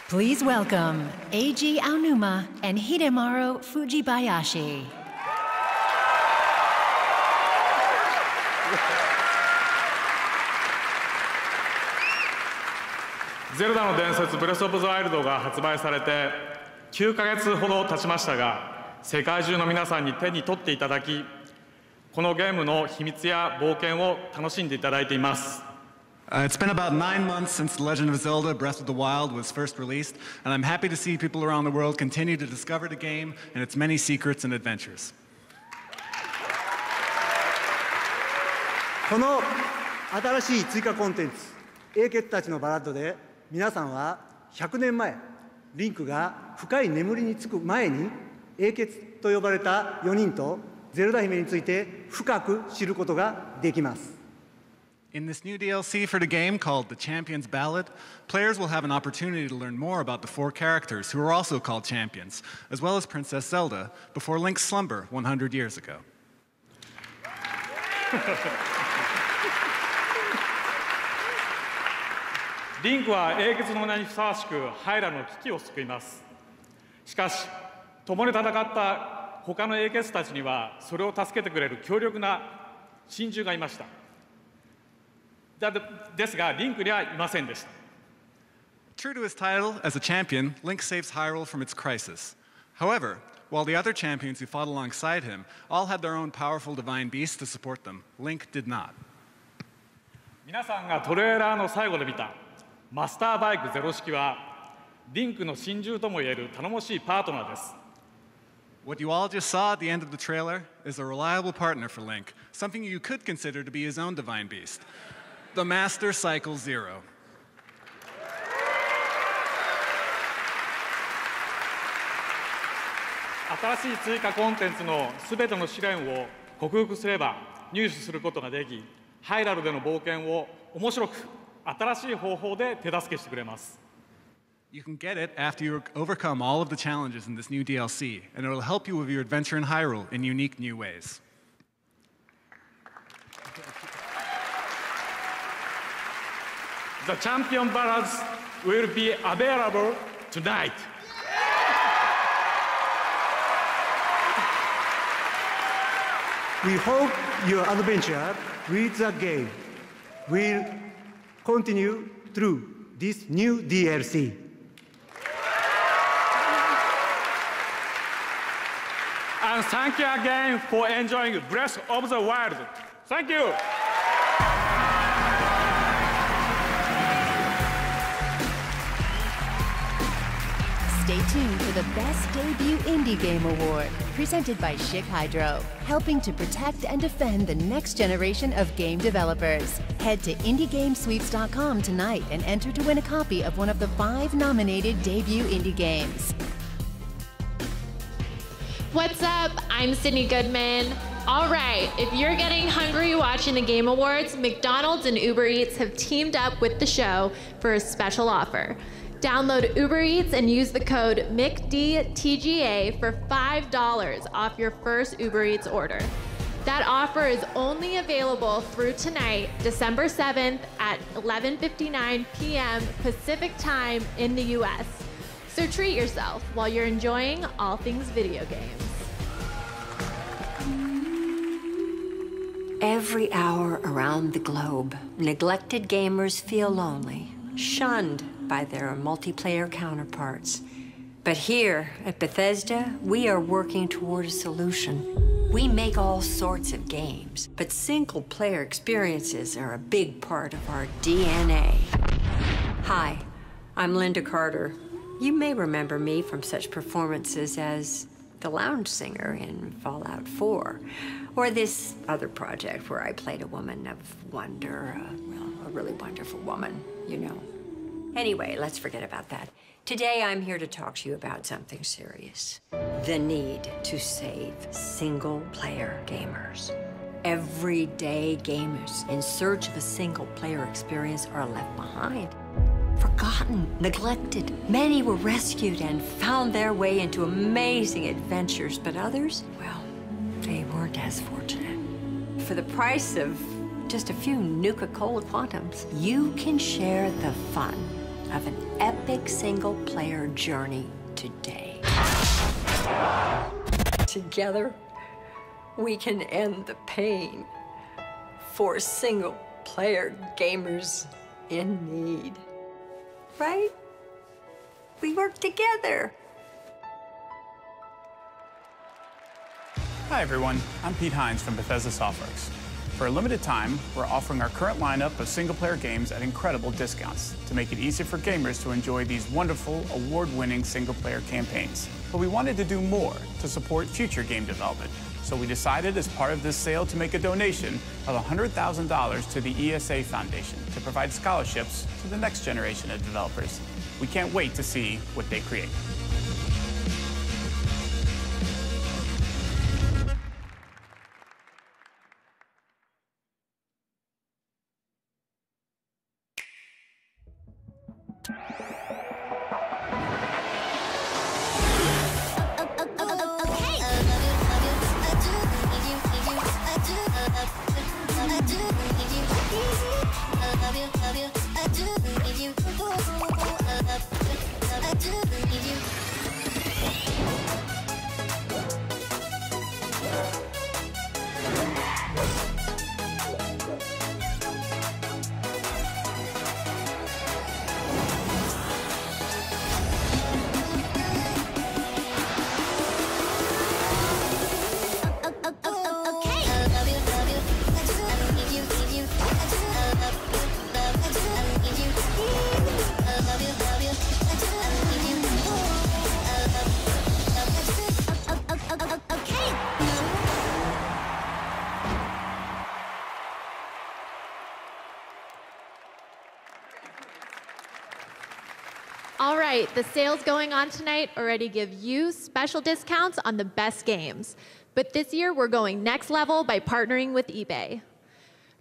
Please welcome Eiji Aonuma and Hidemaru Fujibayashi. ゼルダの伝説ブレスオブザワイルドが発売されて9ヶ月ほど経ちましたが、世界中の皆さんに手に取っていただき、このゲームの秘密や冒険を楽しんでいただいています。It's been about 9 months since The Legend of Zelda Breath of the Wild was first released, and I'm happy to see people around the world continue to discover the game and its many secrets and adventures. この新しい追加コンテンツ、英傑たちのバラッドで、皆さんは100年前、リンクが深い眠りにつく前に、英傑と呼ばれた4人とゼルダ姫について深く知ることができます。In this new DLC for the game called The Champion's Ballad, players will have an opportunity to learn more about the 4 characters who are also called champions, as well as Princess Zelda, before Link's slumber 100 years ago. リンクは英傑の名にふさわしくハイラルの危機を救います。しかし、共に戦った他の英傑たちにはそれを助けてくれる強力な親友がいました。ですが、リンクにはいませんでした。True to his title as a champion, Link saves Hyrule from its crisis. However, while the other champions who fought alongside him all had their own powerful divine beasts to support them, Link did not. 皆さんがトレーラーの最後で見たマスターバイクゼロ式は、リンクの親友ともいえる頼もしいパートナーです。What you all just saw at the end of the trailer is a reliable partner for Link, something you could consider to be his own divine beast. The Master Cycle Zero. 新しい追加コンテンツのすべての試練を克服すれば入手することができ、ハイラルでの冒険を面白く新しい方法で手助けしてくれます。You can get it after you overcome all of the challenges in this new DLC, and it will help you with your adventure in Hyrule in unique new ways. The Champion Ballads will be available tonight. We hope your adventure with the game will continue through this new DLC. And thank you again for enjoying Breath of the Wild. Thank you. Stay tuned for the Best Debut Indie Game Award, presented by Schick Hydro, helping to protect and defend the next generation of game developers. Head to IndieGamesweeps.com tonight and enter to win a copy of one of the 5 nominated debut indie games. What's up? I'm Sydney Goodman. All right, if you're getting hungry watching the Game Awards, McDonald's and Uber Eats have teamed up with the show for a special offer. Download Uber Eats and use the code McDTGA for $5 off your first Uber Eats order. That offer is only available through tonight, December 7th at 11:59 p.m. Pacific Time in the US. So treat yourself while you're enjoying all things video games. Every hour around the globe, neglected gamers feel lonely, shunned by their multiplayer counterparts. But here at Bethesda, we are working toward a solution. We make all sorts of games, but single-player experiences are a big part of our DNA. Hi, I'm Linda Carter. You may remember me from such performances as the lounge singer in Fallout 4, or this other project where I played a woman of wonder, a really wonderful woman, you know. Anyway, let's forget about that. Today, I'm here to talk to you about something serious. The need to save single-player gamers. Everyday gamers in search of a single-player experience are left behind. Forgotten, neglected. Many were rescued and found their way into amazing adventures, but others, well, they weren't as fortunate. For the price of just a few Nuka-Cola Quantums, you can share the fun. of an epic single-player journey today. Together, we can end the pain for single-player gamers in need. Right? We work together. Hi everyone, I'm Pete Hines from Bethesda Softworks. For a limited time, we're offering our current lineup of single-player games at incredible discounts to make it easier for gamers to enjoy these wonderful, award-winning single-player campaigns. But we wanted to do more to support future game development, so we decided as part of this sale to make a donation of $100,000 to the ESA Foundation to provide scholarships to the next generation of developers. We can't wait to see what they create. All right, the sales going on tonight already give you special discounts on the best games. But this year, we're going next level by partnering with eBay.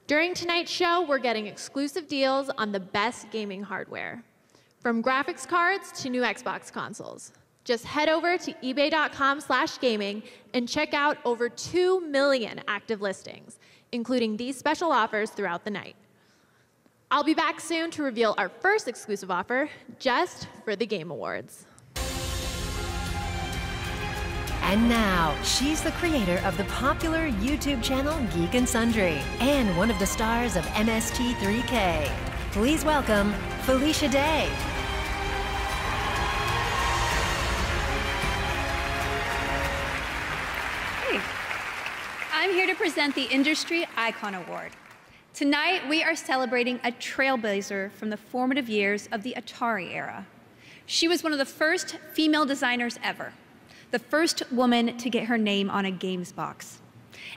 During tonight's show, we're getting exclusive deals on the best gaming hardware, from graphics cards to new Xbox consoles. Just head over to ebay.com/gaming and check out over 2 million active listings, including these special offers throughout the night. I'll be back soon to reveal our first exclusive offer just for the Game Awards. And now, she's the creator of the popular YouTube channel Geek and Sundry and one of the stars of MST3K. Please welcome Felicia Day. Hey, I'm here to present the Industry Icon Award. Tonight, we are celebrating a trailblazer from the formative years of the Atari era. She was one of the first female designers ever, the first woman to get her name on a games box.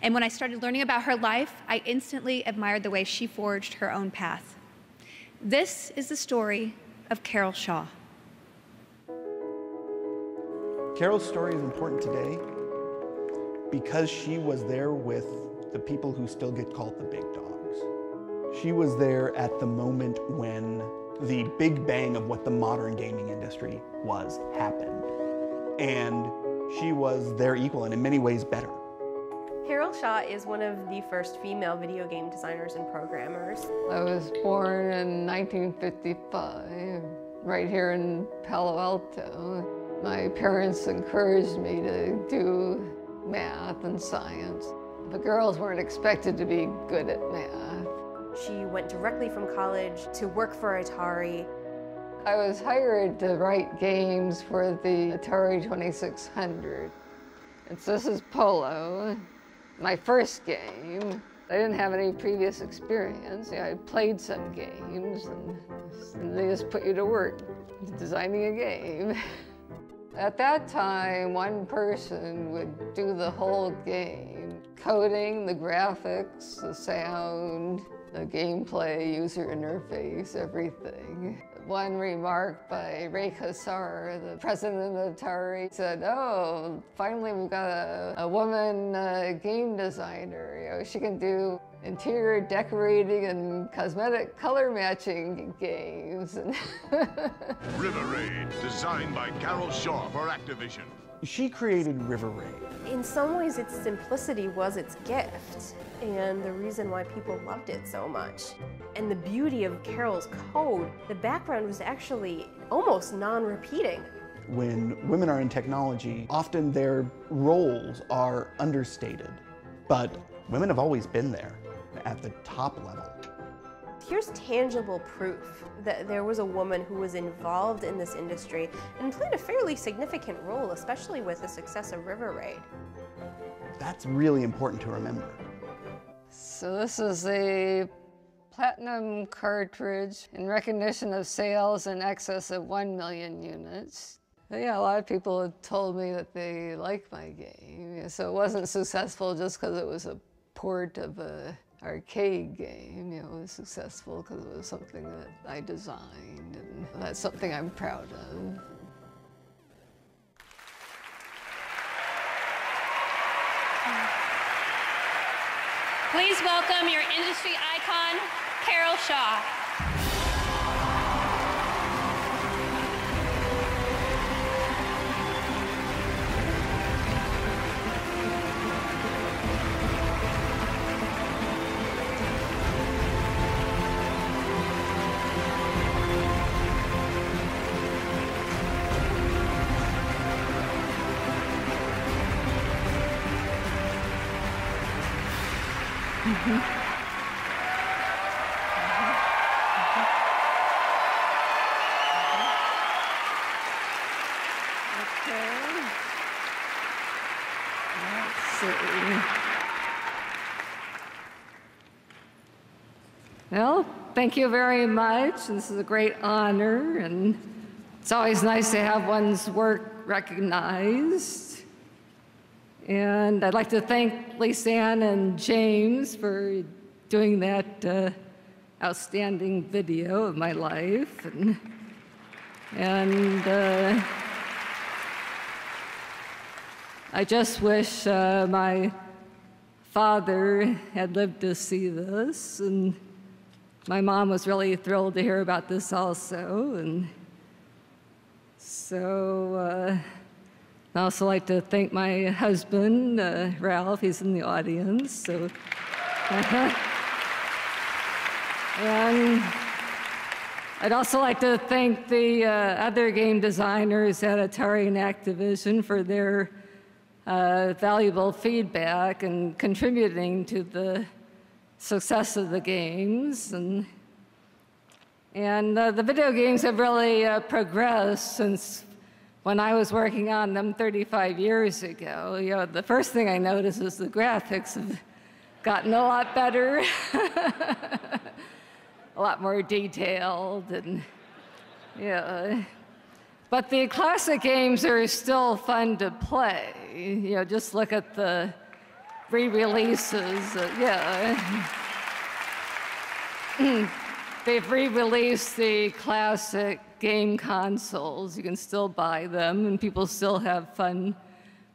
And when I started learning about her life, I instantly admired the way she forged her own path. This is the story of Carol Shaw. Carol's story is important today because she was there with the people who still get called the big dogs. She was there at the moment when the big bang of what the modern gaming industry was happened. And she was their equal and in many ways better. Carol Shaw is one of the first female video game designers and programmers. I was born in 1955, right here in Palo Alto. My parents encouraged me to do math and science. The girls weren't expected to be good at math. She went directly from college to work for Atari. I was hired to write games for the Atari 2600. This is Polo, my first game. I didn't have any previous experience. I played some games, and they just put you to work designing a game. At that time, one person would do the whole game, coding, the graphics, the sound, the gameplay, user interface, everything. One remark by Ray Kassar, the president of Atari, said, "Oh, finally we've got a woman game designer. You know, she can do interior decorating and cosmetic color matching games." River Raid, designed by Carol Shaw for Activision. She created River Raid. In some ways, its simplicity was its gift, and the reason why people loved it so much. And the beauty of Carol's code, the background was actually almost non-repeating. When women are in technology, often their roles are understated, but women have always been there at the top level. Here's tangible proof that there was a woman who was involved in this industry and played a fairly significant role, especially with the success of River Raid. That's really important to remember. So this is a platinum cartridge in recognition of sales in excess of 1 million units. Yeah, a lot of people have told me that they like my game. So it wasn't successful just because it was a port of a arcade game. You know, it was successful because it was something that I designed, and that's something I'm proud of. Please welcome your industry icon, Carol Shaw. Well, thank you very much. This is a great honor, and it's always nice to have one's work recognized. And I'd like to thank Lisanne and James for doing that outstanding video of my life. And I just wish my father had lived to see this, and my mom was really thrilled to hear about this also. And so I'd also like to thank my husband, Ralph. He's in the audience. So, and I'd also like to thank the other game designers at Atari and Activision for their valuable feedback and contributing to the success of the games. And the video games have really progressed since when I was working on them 35 years ago. You know, the first thing I noticed is the graphics have gotten a lot better, a lot more detailed, and yeah. But the classic games are still fun to play. You know, just look at the re-releases. Yeah. They've re-released the classic game consoles. You can still buy them, and people still have fun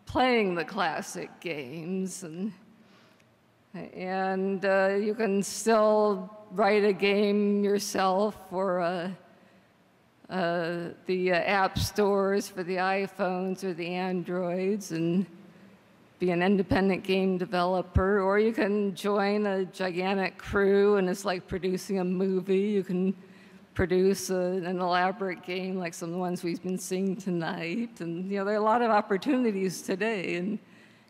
playing the classic games. And you can still write a game yourself for the app stores for the iPhones or the Androids and be an independent game developer, or you can join a gigantic crew and it's like producing a movie. You can produce an elaborate game like some of the ones we've been seeing tonight. And you know, there are a lot of opportunities today in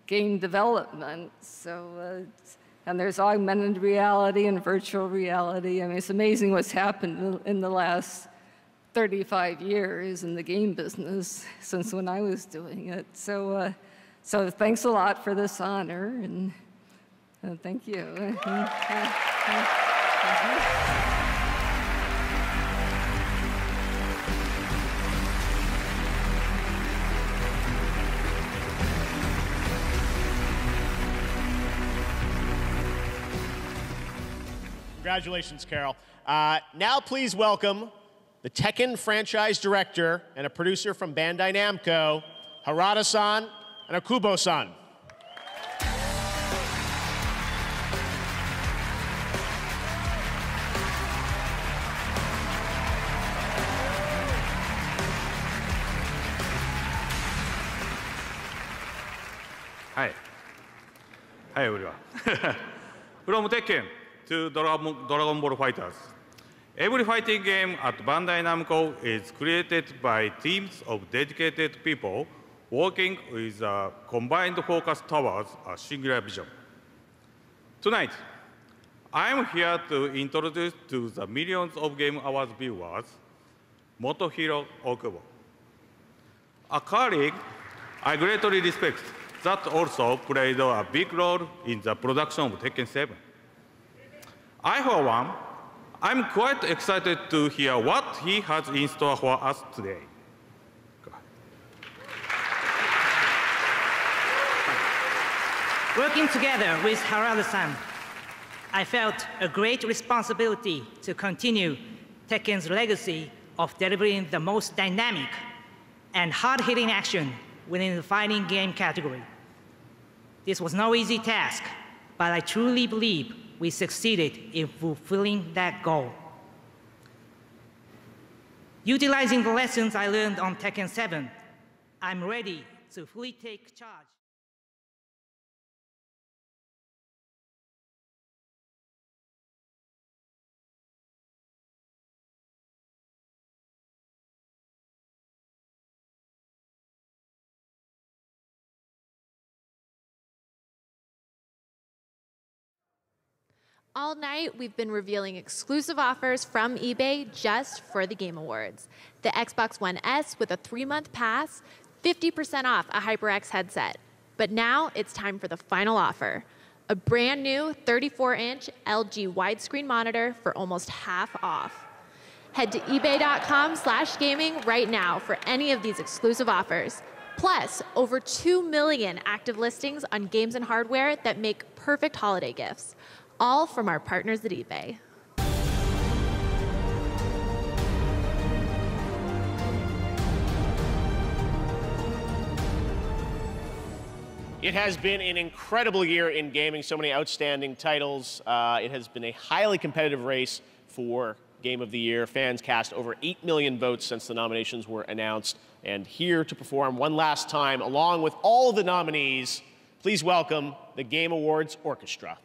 game development. So, and there's augmented reality and virtual reality. I mean, it's amazing what's happened in the last 35 years in the game business since when I was doing it. So, so thanks a lot for this honor, and thank you. Congratulations, Carol. Now please welcome the Tekken franchise director and a producer from Bandai Namco, Harada-san and Akubo-san. Hi everyone. From Tekken to Dragon Ball Fighters. Every fighting game at Bandai Namco is created by teams of dedicated people working with a combined focus towards a singular vision. Tonight, I am here to introduce to the millions of Game Awards viewers, Motohiro Okubo, a colleague I greatly respect that also played a big role in the production of Tekken 7. I, for one, I'm quite excited to hear what he has in store for us today. Working together with Harada-san, I felt a great responsibility to continue Tekken's legacy of delivering the most dynamic and hard-hitting action within the fighting game category. This was no easy task, but I truly believe we succeeded in fulfilling that goal. Utilizing the lessons I learned on Tekken 7, I'm ready to fully take charge. All night, we've been revealing exclusive offers from eBay just for the Game Awards. The Xbox One S with a 3-month pass, 50% off a HyperX headset. But now it's time for the final offer. A brand new 34-inch LG widescreen monitor for almost half off. Head to ebay.com/gaming right now for any of these exclusive offers. Plus, over 2 million active listings on games and hardware that make perfect holiday gifts. All from our partners at eBay. It has been an incredible year in gaming, so many outstanding titles. It has been a highly competitive race for Game of the Year. Fans cast over 8 million votes since the nominations were announced. And here to perform one last time, along with all of the nominees, please welcome the Game Awards Orchestra.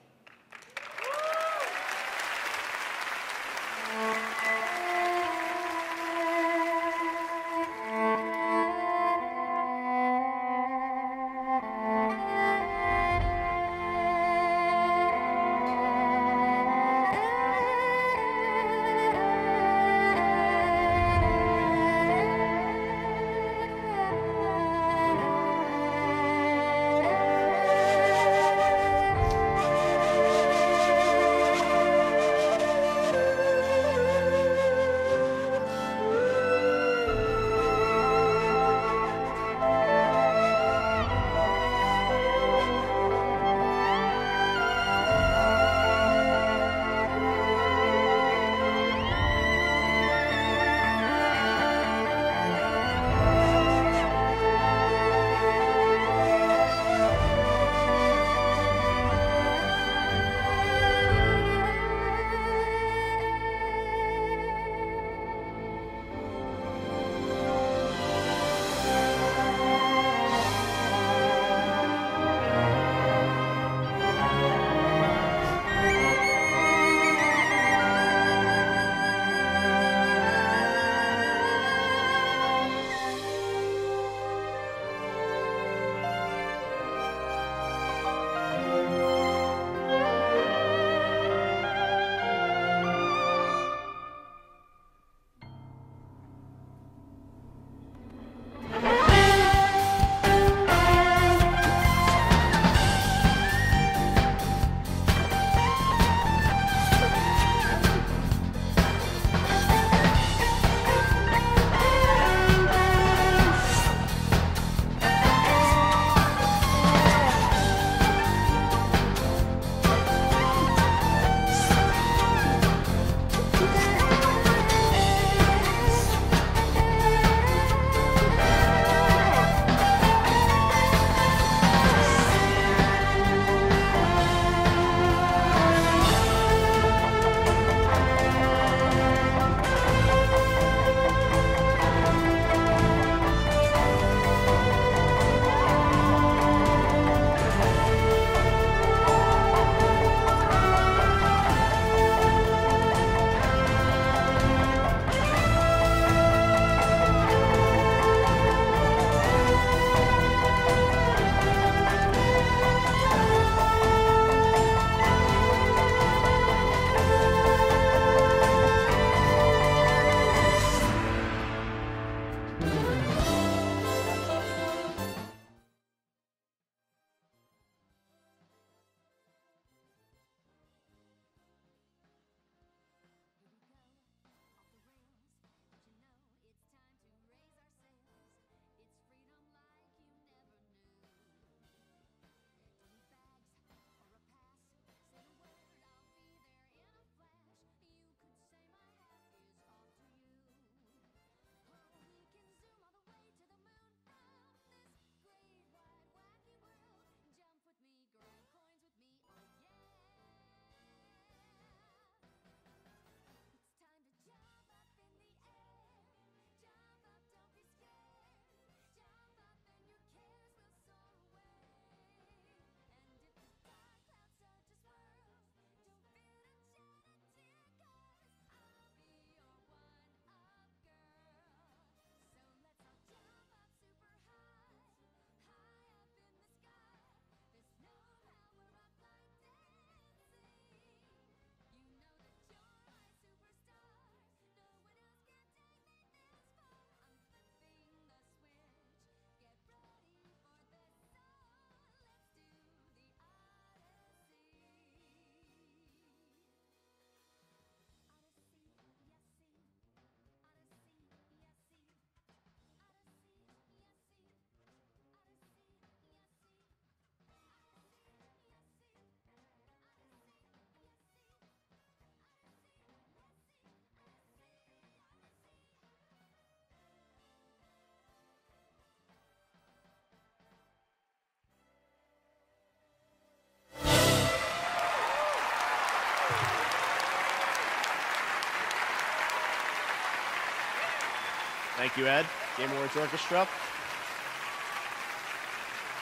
Thank you, Ed. Game Awards Orchestra.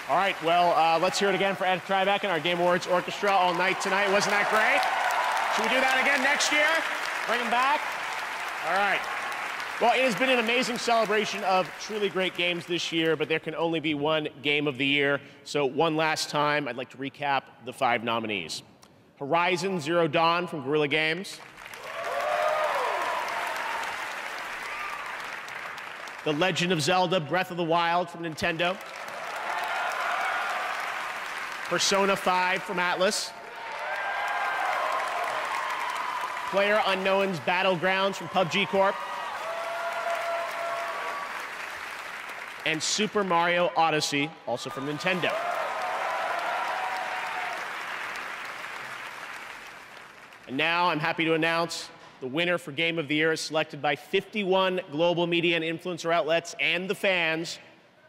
All right, well, let's hear it again for Ed Tribeck and our Game Awards Orchestra all night tonight. Wasn't that great? Should we do that again next year? Bring them back? All right. Well, it has been an amazing celebration of truly great games this year, but there can only be one Game of the Year. So one last time, I'd like to recap the 5 nominees. Horizon Zero Dawn from Guerrilla Games. The Legend of Zelda Breath of the Wild from Nintendo. Persona 5 from Atlas. PlayerUnknown's Battlegrounds from PUBG Corp. And Super Mario Odyssey, also from Nintendo. And now I'm happy to announce the winner for Game of the Year is selected by 51 global media and influencer outlets and the fans.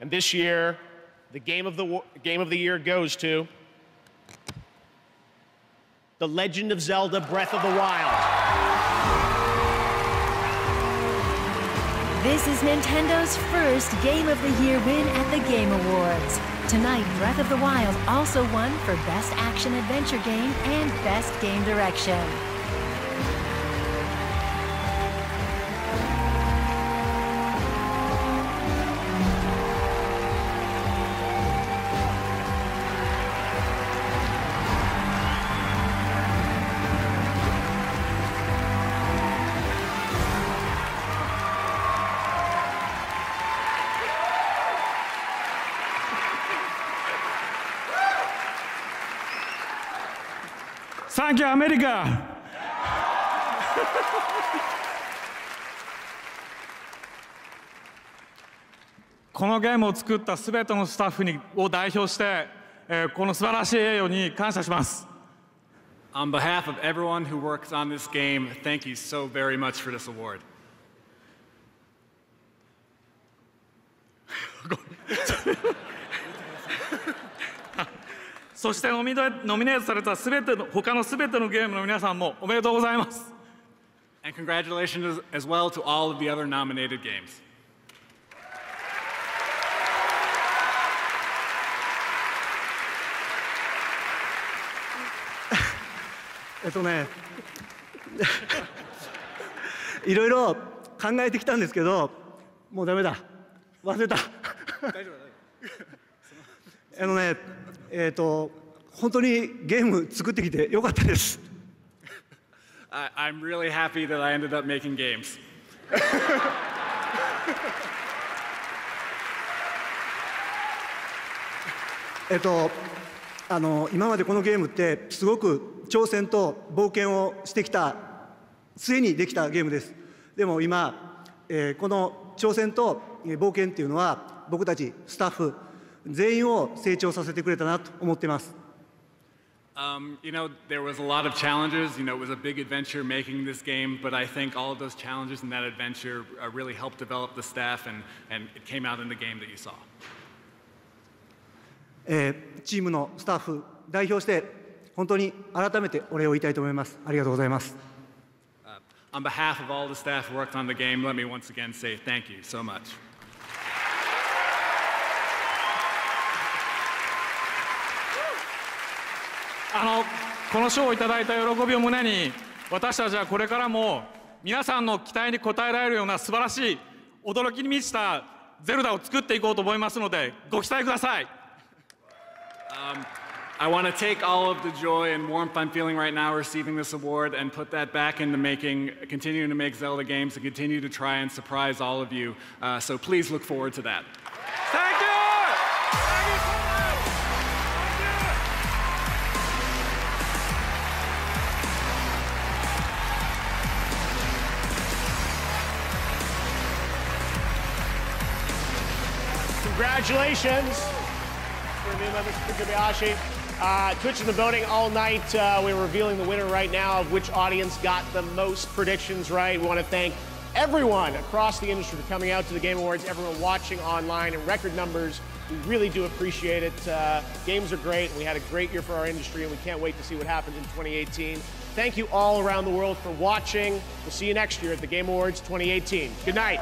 And this year, the Game of the Year goes to The Legend of Zelda Breath of the Wild. This is Nintendo's first Game of the Year win at the Game Awards. Tonight, Breath of the Wild also won for Best Action Adventure Game and Best Game Direction. Thank you, America! このゲームを作ったすべてのスタッフを代表して、この素晴らしい栄誉に感謝します。On behalf of everyone who works on this game, thank you so very much for this award. そしてノミネートされた他のすべてのゲームの皆さんもおめでとうございます。And congratulations as well to all of the other nominated games. いろいろ考えてきたんですけど、もうダメだ。忘れた。本当にゲーム作ってきてよかったです。I'm really happy that I ended up making games. 今までこのゲームってすごく挑戦と冒険をしてきた末にできたゲームです。でも今、この挑戦と冒険っていうのは僕たちスタッフ全員を成長させてくれたなと思っています。You know, there was a lot of challenges. You know, it was a big adventure making this game, but I think all of those challenges and that adventure really helped develop the staff, and it came out in the game that you saw. チームのスタッフ代表して本当に改めてお礼を言いたいと思います。ありがとうございます。On behalf of all the staff who worked on the game, let me once again say thank you so much. この賞をいただいた喜びを胸に、私たちはこれからも皆さんの期待に応えられるような素晴らしい驚きに満ちたゼルダを作っていこうと思いますので、ご期待ください。I want to take all of the joy and warmth I'm feeling right now receiving this award and put that back into continuing to make Zelda games and continue to try and surprise all of you. So please look forward to that. Thank you! Congratulations for new members of Kobayashi. Twitch has been voting all night. We're revealing the winner right now of which audience got the most predictions right. We want to thank everyone across the industry for coming out to the Game Awards, everyone watching online in record numbers. We really do appreciate it. Games are great. We had a great year for our industry, and we can't wait to see what happens in 2018. Thank you all around the world for watching. We'll see you next year at the Game Awards 2018. Good night.